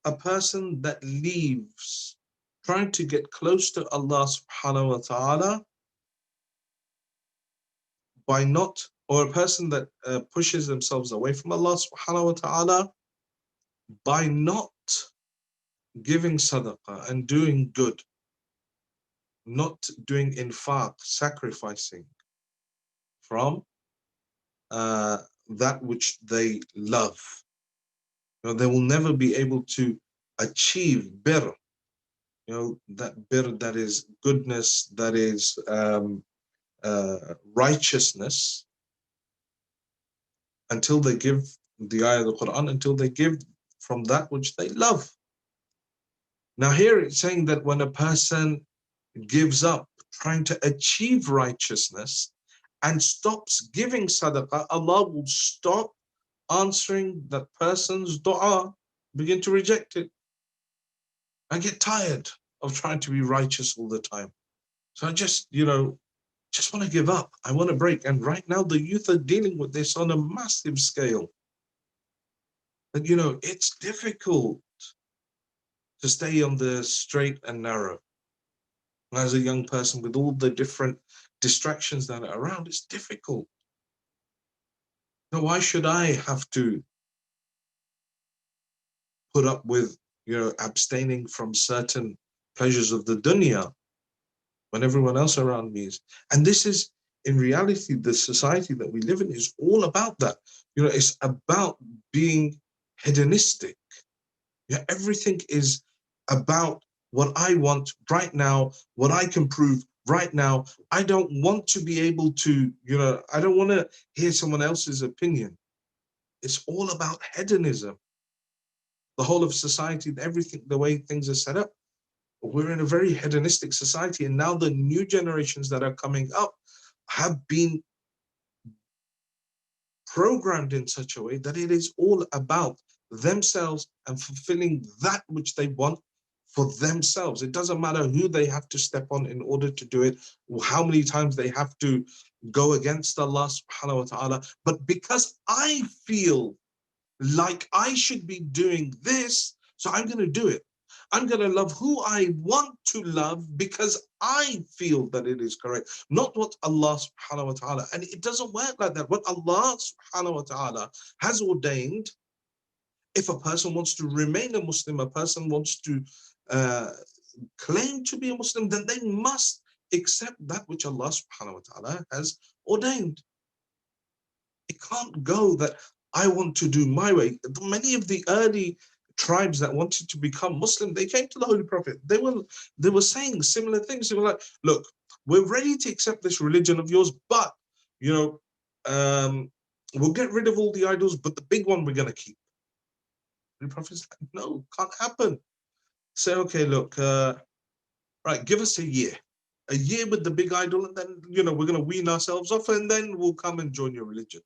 a person that leaves trying to get close to Allah subhanahu wa ta'ala by not, or a person that pushes themselves away from Allah subhanahu wa ta'ala by not giving sadaqah and doing good, not doing infaq, sacrificing from that which they love. They will never be able to achieve birr, that birr, that is goodness, that is righteousness, until they give the ayah of the Quran, until they give from that which they love. Now here it's saying that when a person gives up trying to achieve righteousness and stops giving sadaqah, Allah will stop answering that person's dua, begin to reject it. I get tired of trying to be righteous all the time. So I just want to give up. I want to break. And right now the youth are dealing with this on a massive scale. And it's difficult to stay on the straight and narrow. As a young person, with all the different distractions that are around, it's difficult. Now, why should I have to put up with, abstaining from certain pleasures of the dunya when everyone else around me is? And this is, in reality, the society that we live in is all about that. It's about being hedonistic. Everything is about what I want right now, what I can prove right now. I don't want to be able to, I don't want to hear someone else's opinion. It's all about hedonism. The whole of society, everything, the way things are set up, we're in a very hedonistic society. And now the new generations that are coming up have been programmed in such a way that it is all about themselves and fulfilling that which they want for themselves. It doesn't matter who they have to step on in order to do it, or how many times they have to go against Allah subhanahu wa ta'ala. But because I feel like I should be doing this, so I'm going to do it. I'm going to love who I want to love because I feel that it is correct, not what Allah subhanahu wa ta'ala. And it doesn't work like that. What Allah subhanahu wa ta'ala has ordained, if a person wants to remain a Muslim, a person wants to claim to be a Muslim, then they must accept that which Allah subhanahu wa ta'ala has ordained. It can't go that I want to do my way. Many of the early tribes that wanted to become Muslim, they came to the Holy Prophet. They were saying similar things. They were like, look, we're ready to accept this religion of yours, but we'll get rid of all the idols, but the big one we're going to keep. The Prophet's like, no, can't happen. Say, okay, look, right, give us a year with the big idol, and then we're going to wean ourselves off, and then we'll come and join your religion.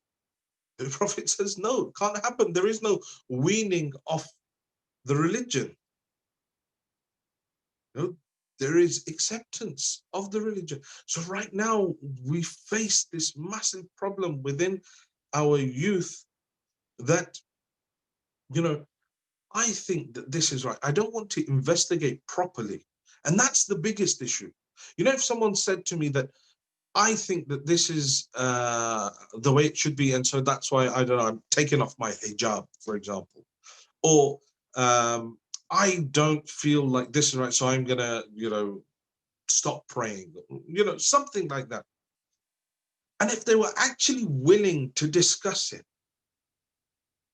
The Prophet says, no, it can't happen. There is no weaning off the religion. There is acceptance of the religion. So right now we face this massive problem within our youth that, I think that this is right. I don't want to investigate properly. And that's the biggest issue. If someone said to me that, I think that this is the way it should be, and so that's why, I don't know, I'm taking off my hijab, for example. Or I don't feel like this is right, so I'm going to, stop praying, something like that. And if they were actually willing to discuss it,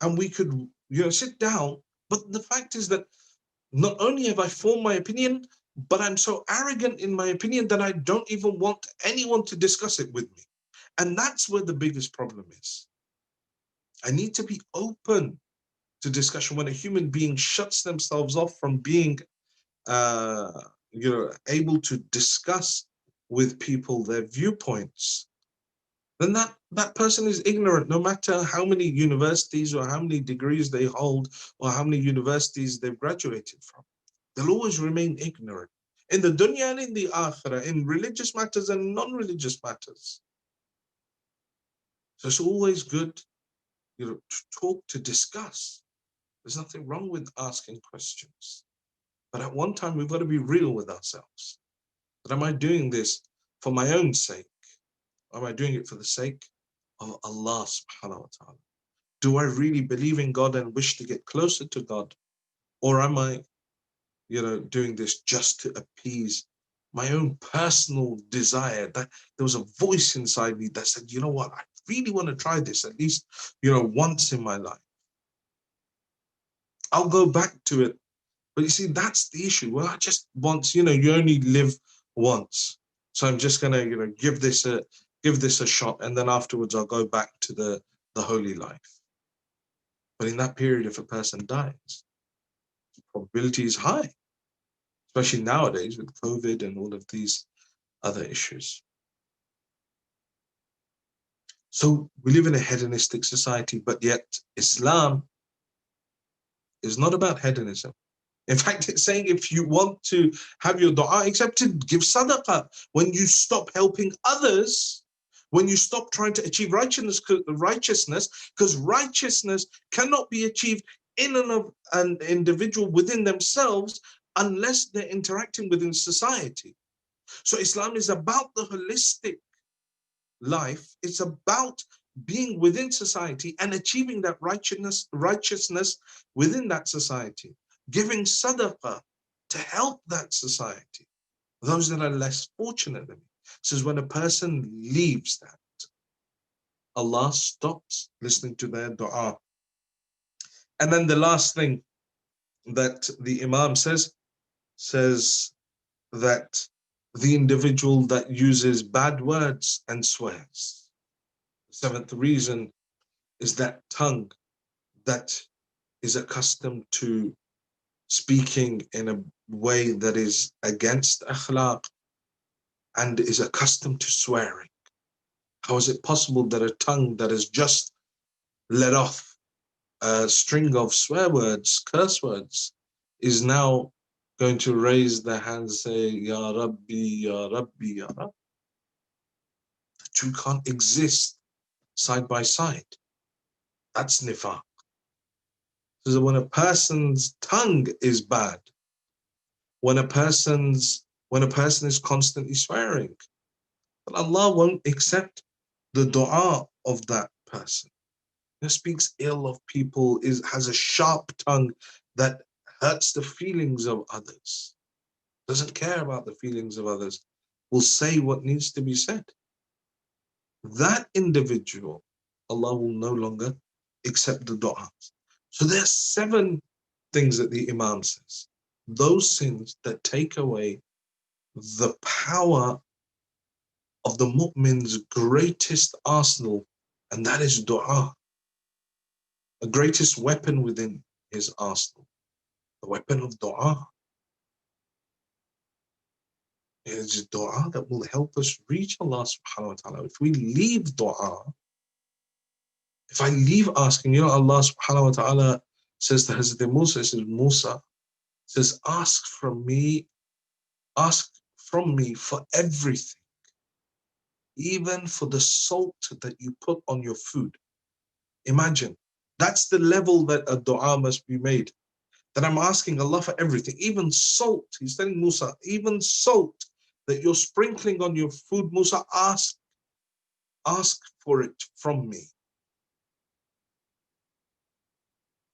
and we could, sit down, but the fact is that not only have I formed my opinion, but I'm so arrogant in my opinion that I don't even want anyone to discuss it with me. And that's where the biggest problem is. I need to be open to discussion. When a human being shuts themselves off from being, able to discuss with people their viewpoints, then that person is ignorant, no matter how many universities or how many degrees they hold or how many universities they've graduated from. They'll always remain ignorant in the dunya and in the akhirah, in religious matters and non-religious matters. So it's always good, to talk, to discuss. There's nothing wrong with asking questions. But at one time, we've got to be real with ourselves. But am I doing this for my own sake? Or am I doing it for the sake of Allah subhanahu wa ta'ala? Do I really believe in God and wish to get closer to God? Or am I, doing this just to appease my own personal desire? That there was a voice inside me that said, you know what, I really want to try this at least, once in my life. I'll go back to it. But you see, that's the issue. Well, I just want, you only live once. So I'm just going to, give this a shot. And then afterwards, I'll go back to the holy life. But in that period, if a person dies, the probability is high, especially nowadays with COVID and all of these other issues. So we live in a hedonistic society, but yet Islam is not about hedonism. In fact, it's saying if you want to have your dua accepted, give sadaqah. When you stop helping others, when you stop trying to achieve righteousness, because righteousness cannot be achieved in and of an individual within themselves unless they're interacting within society. So Islam is about the holistic life. It's about being within society and achieving that righteousness within that society, giving sadaqah to help that society, those that are less fortunate than me. Says when a person leaves that, Allah stops listening to their dua. And then the last thing that the Imam says that the individual that uses bad words and swears. The seventh reason is that tongue that is accustomed to speaking in a way that is against akhlaq and is accustomed to swearing. How is it possible that a tongue that has just let off a string of swear words, curse words, is now going to raise their hands and say, Ya Rabbi, Ya Rabbi, Ya Rabbi? The two can't exist side by side. That's nifaq. So when a person's tongue is bad, when a person is constantly swearing, but Allah won't accept the dua of that person. Who speaks ill of people, has a sharp tongue that hurts the feelings of others, doesn't care about the feelings of others, will say what needs to be said. That individual, Allah will no longer accept the dua. So there are 7 things that the Imam says. Those sins that take away the power of the mu'min's greatest arsenal, and that is dua. The greatest weapon within his arsenal, the weapon of dua. It is dua that will help us reach Allah subhanahu wa ta'ala. If we leave dua, if I leave asking, Allah subhanahu wa ta'ala says to Hazrat Musa, says, ask from me for everything, even for the salt that you put on your food. Imagine, that's the level that a dua must be made. That I'm asking Allah for everything, even salt. He's telling Musa, even salt that you're sprinkling on your food, Musa, ask for it from me.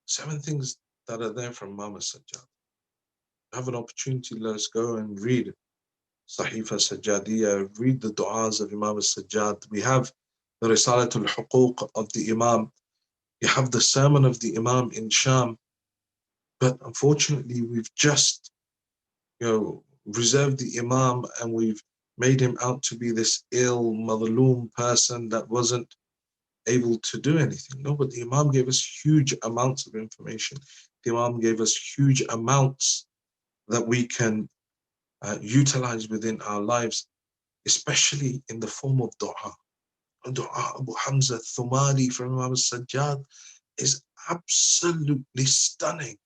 7 things that are there from Imam Sajjad. Have an opportunity, let us go and read Sahifa Sajjadiyya, read the du'as of Imam Sajjad. We have the Risalatul Huquq of the Imam. You have the sermon of the Imam in Sham. But unfortunately, we've just, reserved the Imam and we've made him out to be this ill, madhloom person that wasn't able to do anything. No, but the Imam gave us huge amounts of information. The Imam gave us huge amounts that we can utilize within our lives, especially in the form of dua. Dua Abu Hamza Thumari from Imam Sajjad is absolutely stunning.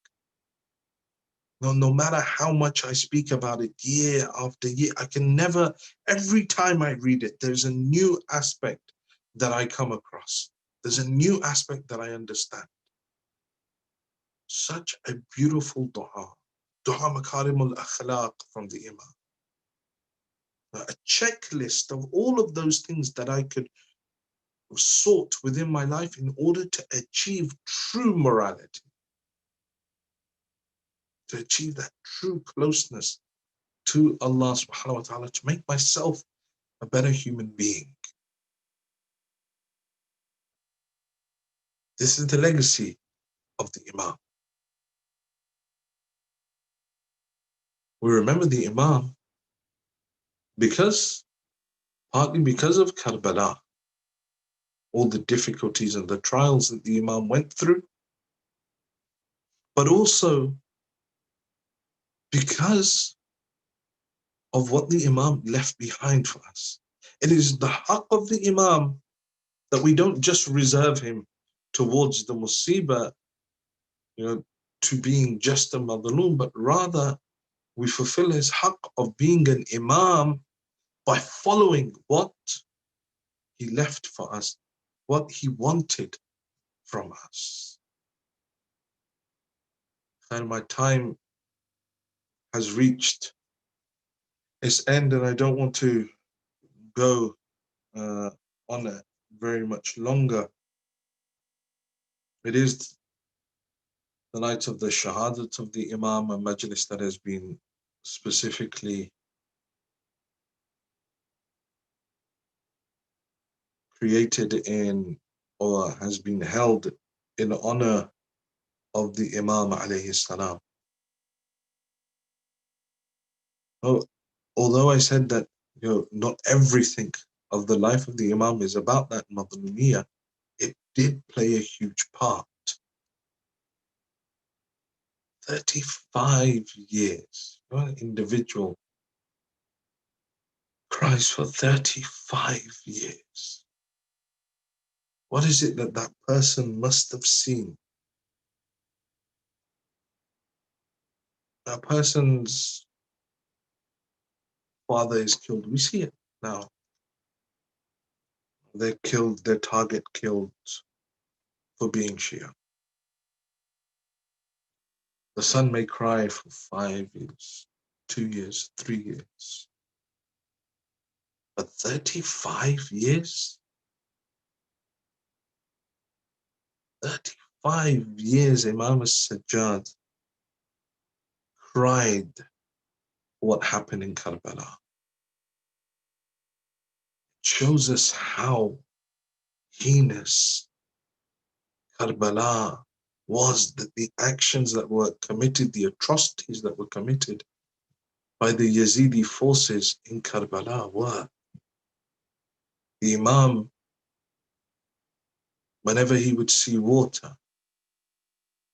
No matter how much I speak about it year after year, I can never, every time I read it, there's a new aspect that I come across. There's a new aspect that I understand. Such a beautiful dua. Dua Makarimul Akhlaq from the Imam. A checklist of all of those things that I could sort within my life in order to achieve true morality, to achieve that true closeness to Allah subhanahu wa ta'ala, to make myself a better human being. This is the legacy of the Imam. We remember the Imam partly because of Karbala, all the difficulties and the trials that the Imam went through, but also because of what the Imam left behind for us. It is the haqq of the Imam that we don't just reserve him towards the musibah, to being just a madhloom, but rather we fulfill his haqq of being an Imam by following what he left for us, what he wanted from us. And my time has reached its end, and I don't want to go on it very much longer. It is the night of the Shahadat of the Imam, a majlis that has been specifically created in, or has been held in honor of the Imam alayhi salam. Although I said that not everything of the life of the Imam is about that madhulumiyah, it did play a huge part. 35 years. An individual cries for 35 years. What is it that that person must have seen? A person's father is killed. We see it now. They're killed, their target killed for being Shia. The son may cry for 5 years, 2 years, 3 years. But 35 years? 35 years Imam Sajjad cried what happened in Karbala. It shows us how heinous Karbala was, that the actions that were committed, the atrocities that were committed by the Yazidi forces in Karbala were. The Imam, whenever he would see water,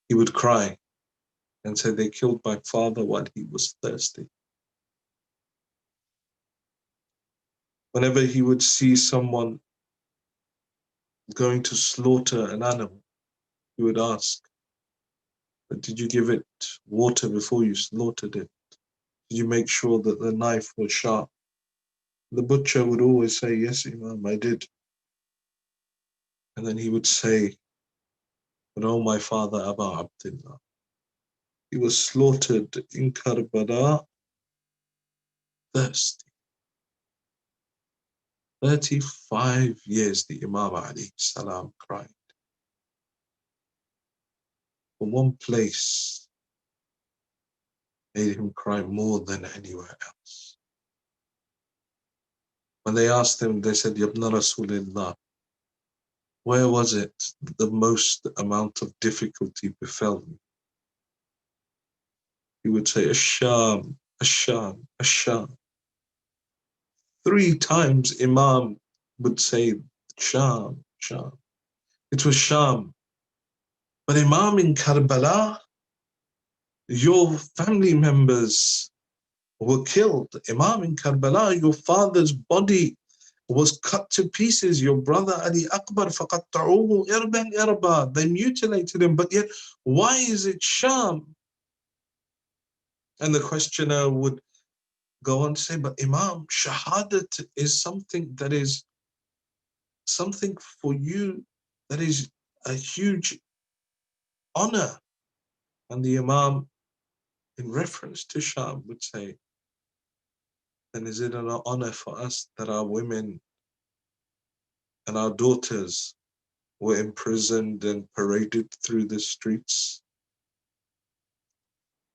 he would cry and say, they killed my father while he was thirsty. Whenever he would see someone going to slaughter an animal, he would ask, but did you give it water before you slaughtered it? Did you make sure that the knife was sharp? The butcher would always say, yes, Imam, I did. And then he would say, but oh, my father, Aba Abdullah, he was slaughtered in Karbala, thirsty. 35 years the Imam alayhi salam cried. For one place made him cry more than anywhere else. When they asked him, they said, Yabna Rasulillah, where was it the most amount of difficulty befell me? He would say, Asham, Asham, Asham. 3 times Imam would say, Sham, Sham. It was Sham. But Imam in Karbala, your family members were killed. Imam in Karbala, your father's body was cut to pieces. Your brother Ali Akbar, فَقَطَّعُوهُ إِرْبًا إِرْبًا. They mutilated him, but yet, why is it Sham? And the questioner would go on to say, but Imam, Shahadat is something that is something for you that is a huge honor. And the Imam, in reference to Sham, would say, then is it an honor for us that our women and our daughters were imprisoned and paraded through the streets?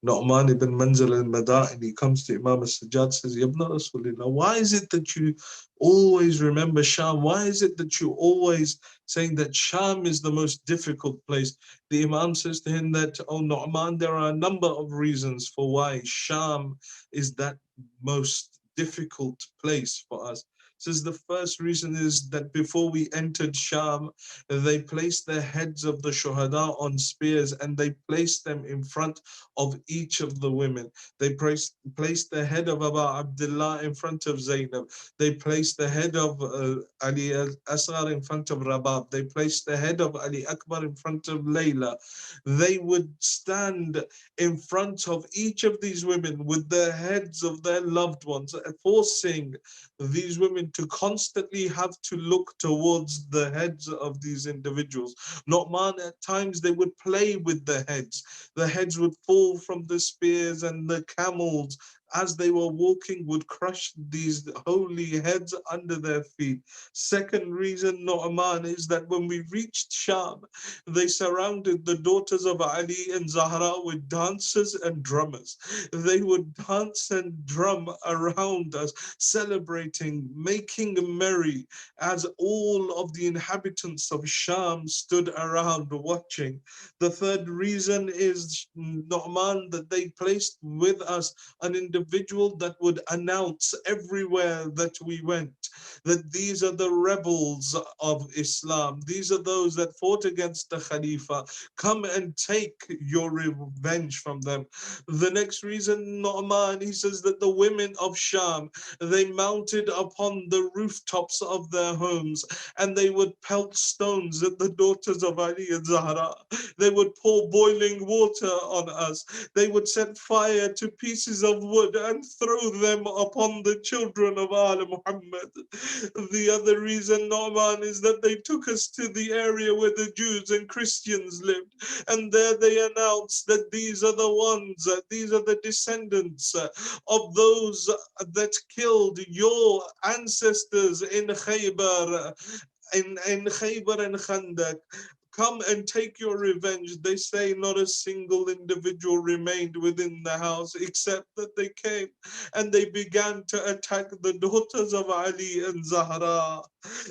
Nu'man ibn Manzil al-Mada'ini comes to Imam Sajjad, says, Yabna Rasulillah, why is it that you always remember Sham? Why is it that you always saying that Sham is the most difficult place? The Imam says to him that, oh Nu'man, there are a number of reasons for why Sham is that most difficult place for us. Says the first reason is that before we entered Sham, they placed the heads of the shuhada on spears and they placed them in front of each of the women. They placed the head of Abu Abdullah in front of Zainab. They placed the head of Ali al-Asghar in front of Rabab. They placed the head of Ali Akbar in front of Layla. They would stand in front of each of these women with the heads of their loved ones, forcing these women to constantly have to look towards the heads of these individuals. Nu'man, at times they would play with the heads. The heads would fall from the spears, and the camels, as they were walking, would crush these holy heads under their feet. Second reason, Nu'man, is that when we reached Sham, they surrounded the daughters of Ali and Zahra with dancers and drummers. They would dance and drum around us, celebrating, making merry, as all of the inhabitants of Sham stood around watching. The third reason is, Nu'man, that they placed with us an individual that would announce everywhere that we went that these are the rebels of Islam. These are those that fought against the Khalifa. Come and take your revenge from them. The next reason, Nu'man, he says that the women of Sham, they mounted upon the rooftops of their homes and they would pelt stones at the daughters of Ali and Zahra. They would pour boiling water on us. They would set fire to pieces of wood and throw them upon the children of Al Muhammad. The other reason, Nu'man, is that they took us to the area where the Jews and Christians lived, and there they announced that these are the ones, these are the descendants of those that killed your ancestors in Khaybar, in Khaybar and Khandak. Come and take your revenge. They say not a single individual remained within the house except that they came and they began to attack the daughters of Ali and Zahra.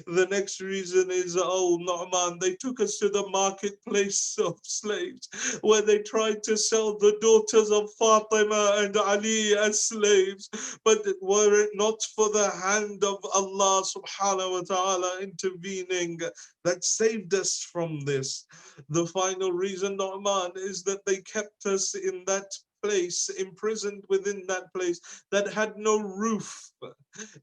The next reason is, oh Nu'man, they took us to the marketplace of slaves where they tried to sell the daughters of Fatima and Ali as slaves. But were it not for the hand of Allah subhanahu wa ta'ala intervening, that saved us from this. The final reason, Nu'man, is that they kept us in that place, imprisoned within that place that had no roof.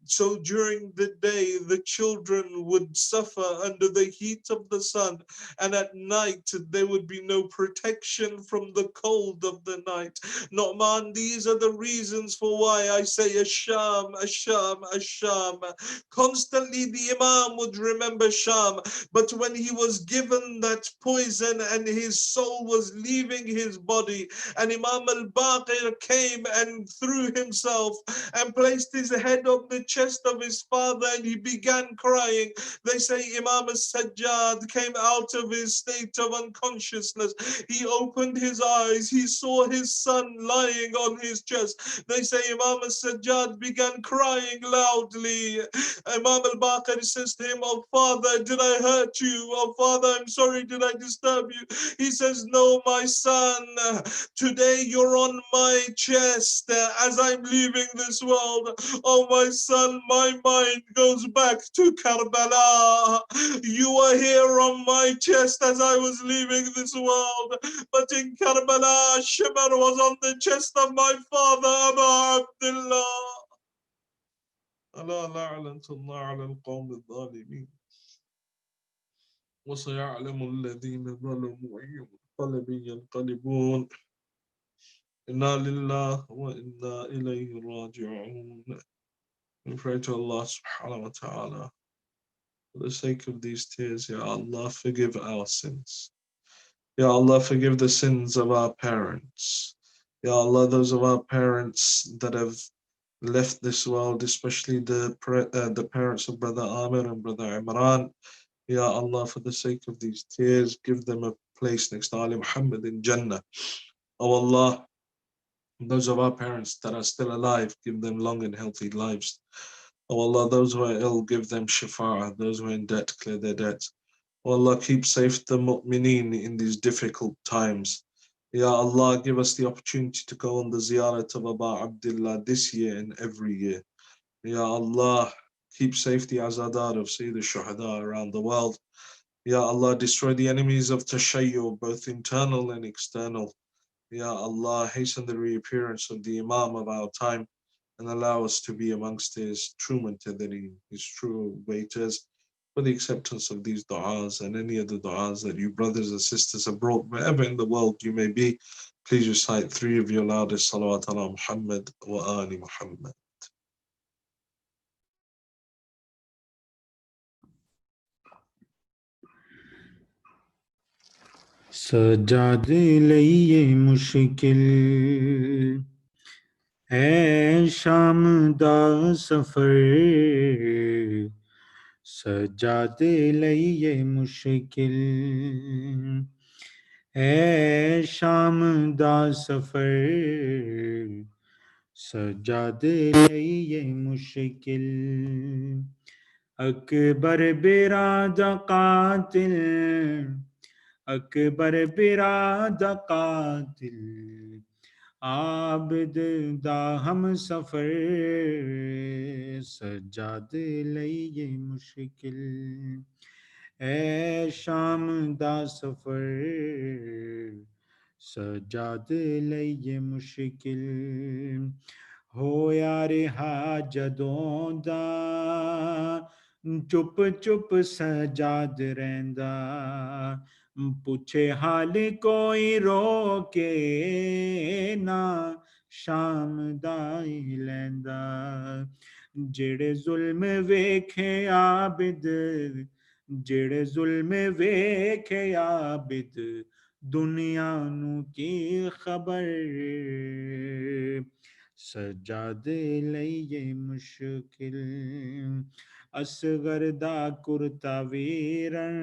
So during the day, the children would suffer under the heat of the sun, and at night there would be no protection from the cold of the night. Nu'man, these are the reasons for why I say Asham, Asham, Asham. Constantly the Imam would remember Sham, but when he was given that poison and his soul was leaving his body, and Imam al-Baqir came and threw himself and placed his head on the chest of his father and he began crying. They say Imam Sajjad came out of his state of unconsciousness. He opened his eyes. He saw his son lying on his chest. They say Imam Sajjad began crying loudly. Imam al-Baqir says to him, oh father, did I hurt you? Oh father, I'm sorry, did I disturb you? He says, no, my son, today you're on my chest as I'm leaving this world. Oh my son, my mind goes back to Karbala. You were here on my chest as I was leaving this world, but in Karbala, Shimar was on the chest of my father, Abu Abdullah. ألا لعنة الله على القوم الظالمين وسيعلم الذين ظلموا أي منقلب ينقلبون إنا لله وإنا إليه راجعون. We pray to Allah subhanahu wa ta'ala, for the sake of these tears, Ya Allah, forgive our sins. Ya Allah, forgive the sins of our parents. Ya Allah, those of our parents that have left this world, especially the parents of Brother Amir and Brother Imran. Ya Allah, for the sake of these tears, give them a place next to Ali Muhammad in Jannah. Oh Allah, Those of our parents that are still alive, give them long and healthy lives. Oh Allah, those who are ill, give them shifa. Those who are in debt, clear their debts. Oh Allah, keep safe the mu'mineen in these difficult times. Ya Allah, give us the opportunity to go on the ziyarat of Aba Abdullah this year and every year. Ya Allah, keep safe the azadar of Sayyid al-Shuhada around the world. Ya Allah, destroy the enemies of Tashayyu, both internal and external. Ya Allah, hasten the reappearance of the Imam of our time and allow us to be amongst his true muntadhirin, his true waiters, for the acceptance of these du'as and any other du'as that you brothers and sisters have brought wherever in the world you may be. Please recite 3 of your loudest salawat ala Muhammad wa ali Muhammad. سجاد لئیے مشکل ہے شام دا سفر سجاد لئیے مشکل ہے شام دا سفر سجاد لئیے مشکل اکبر براد قاتل اکبر براد قاتل عابد دا ہم سفر سجاد لئیے مشکل اے شام دا سفر سجاد لئیے مشکل ہو یار حاجدوں دا چپ چپ سجاد رہندا پوچھے حال کوئی رو کے نہ شام دائی لیندا جڑے ظلم ویکھے عابد جڑے ظلم ویکھے عابد دنیا نو کی خبر سجاد لئیے مشکل اصغر دا کرتا ویرن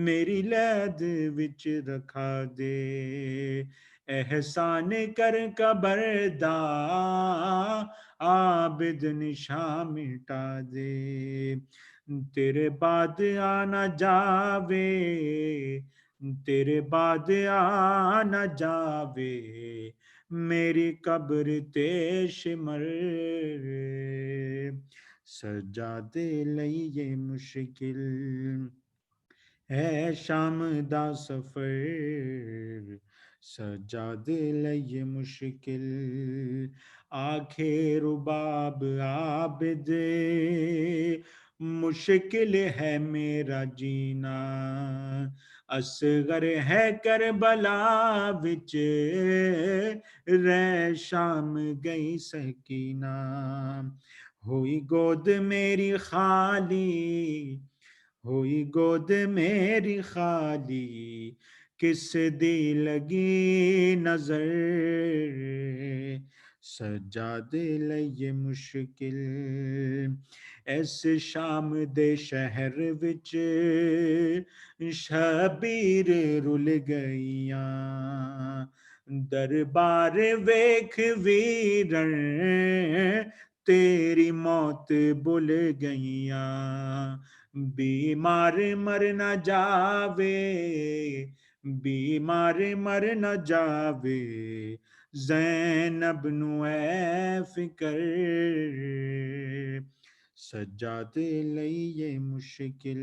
میری لید وچ رکھا دے احسان کر قبر دا عابد نشاں مٹا دے تیرے بعد آنا جاوے تیرے بعد آنا جاوے میری قبر تے شمر سجاد لئیے مشکل ہے شام دا سفر سجاد لئیے مشکل آنکھے رباب عابد مشکل ہے میرا جینا اصغر ہے کربلا وچ رہ شام گئی سکینہ ہوئی گود میری خالی ہوئی گود میری خالی کس دی لگی نظر سجاد لئیے مشکل اس شام دے شہر وچ شبیر رل گئیاں دربار ویکھ ویرن تیری موت بھول گئیاں بیمار مر نہ جاوے بیمار مر نہ جاوے زینب نو اے فکر سجاد لئیے مشکل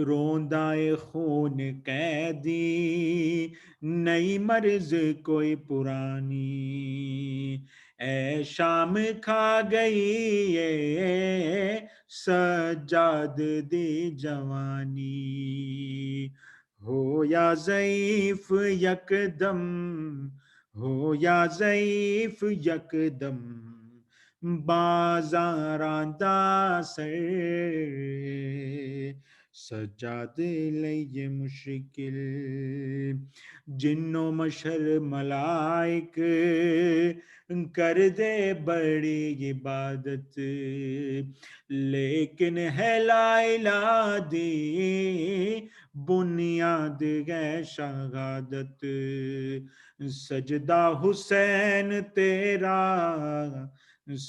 روندا اے خون قیدی نئی مرض کوئی پرانی اے شام کھا گئی اے سجاد دی جوانی ہو یا ضعیف یکدم ہو یا ضعیف یکدم بازاراں دا سر سجاد لئیے مشکل جنو مشر ملائک کر دے بڑی عبادت لیکن ہے لا الہ دی بنیاد ہے شہادت سجدہ حسین تیرا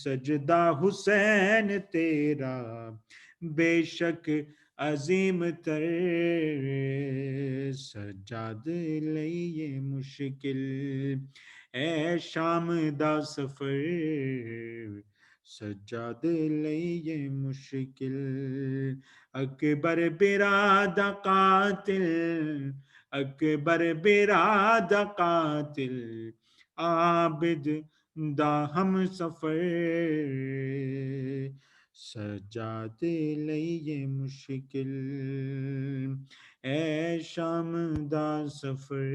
سجدہ حسین تیرا بے شک عظیم تر سجاد لئے مشکل اے شام دا سفر سجاد لئے مشکل اکبر براد قاتل اکبر براد قاتل عابد دا ہم سفر سجاد لئے مشکل اے شام دا سفر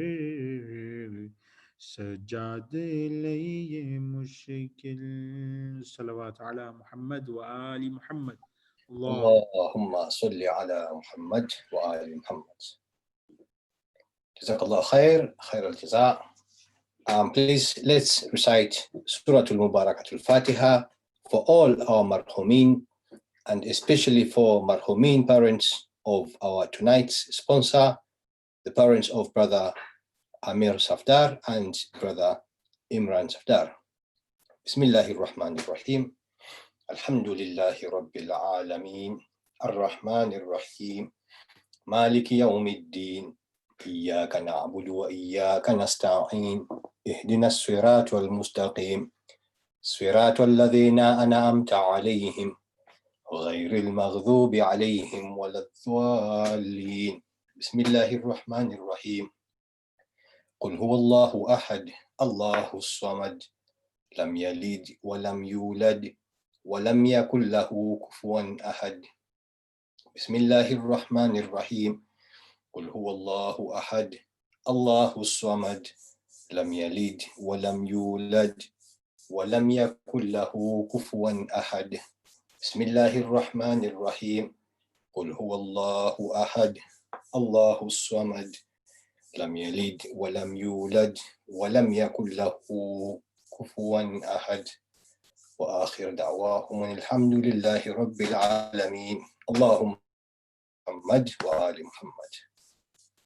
سجاد لئے مشکل صلوات علی محمد و آل محمد اللهم صل على محمد وآل محمد. Jazakallah khair, khair al-jaza. Please, let's recite Surah al-Mubarak al-Fatiha for all our marhumin, and especially for marhumin parents of our tonight's sponsor, the parents of Brother Amir Safdar and Brother Imran Safdar. Bismillahir Rahmanir Rahim. Alhamdulillahi Rabbil Alameen. Ar-Rahmanir Rahim. Maliki Yawmiddin. إياك نعبد وإياك نستعين اهدنا الصراط المستقيم صراط الذين أنعمت عليهم غير المغضوب عليهم ولا الضالين بسم الله الرحمن الرحيم قل هو الله أحد الله الصمد لم يلد ولم يولد ولم يكن له كفوا أحد بسم الله الرحمن الرحيم قل هو الله أحد الله الصمد لم يلد ولم يولد ولم يكن له كفوا أحد بسم الله الرحمن الرحيم قل هو الله أحد الله الصمد لم يلد ولم يولد ولم يكن له كفوا أحد وآخر دعواهم الحمد لله رب العالمين اللهم محمد وآل محمد.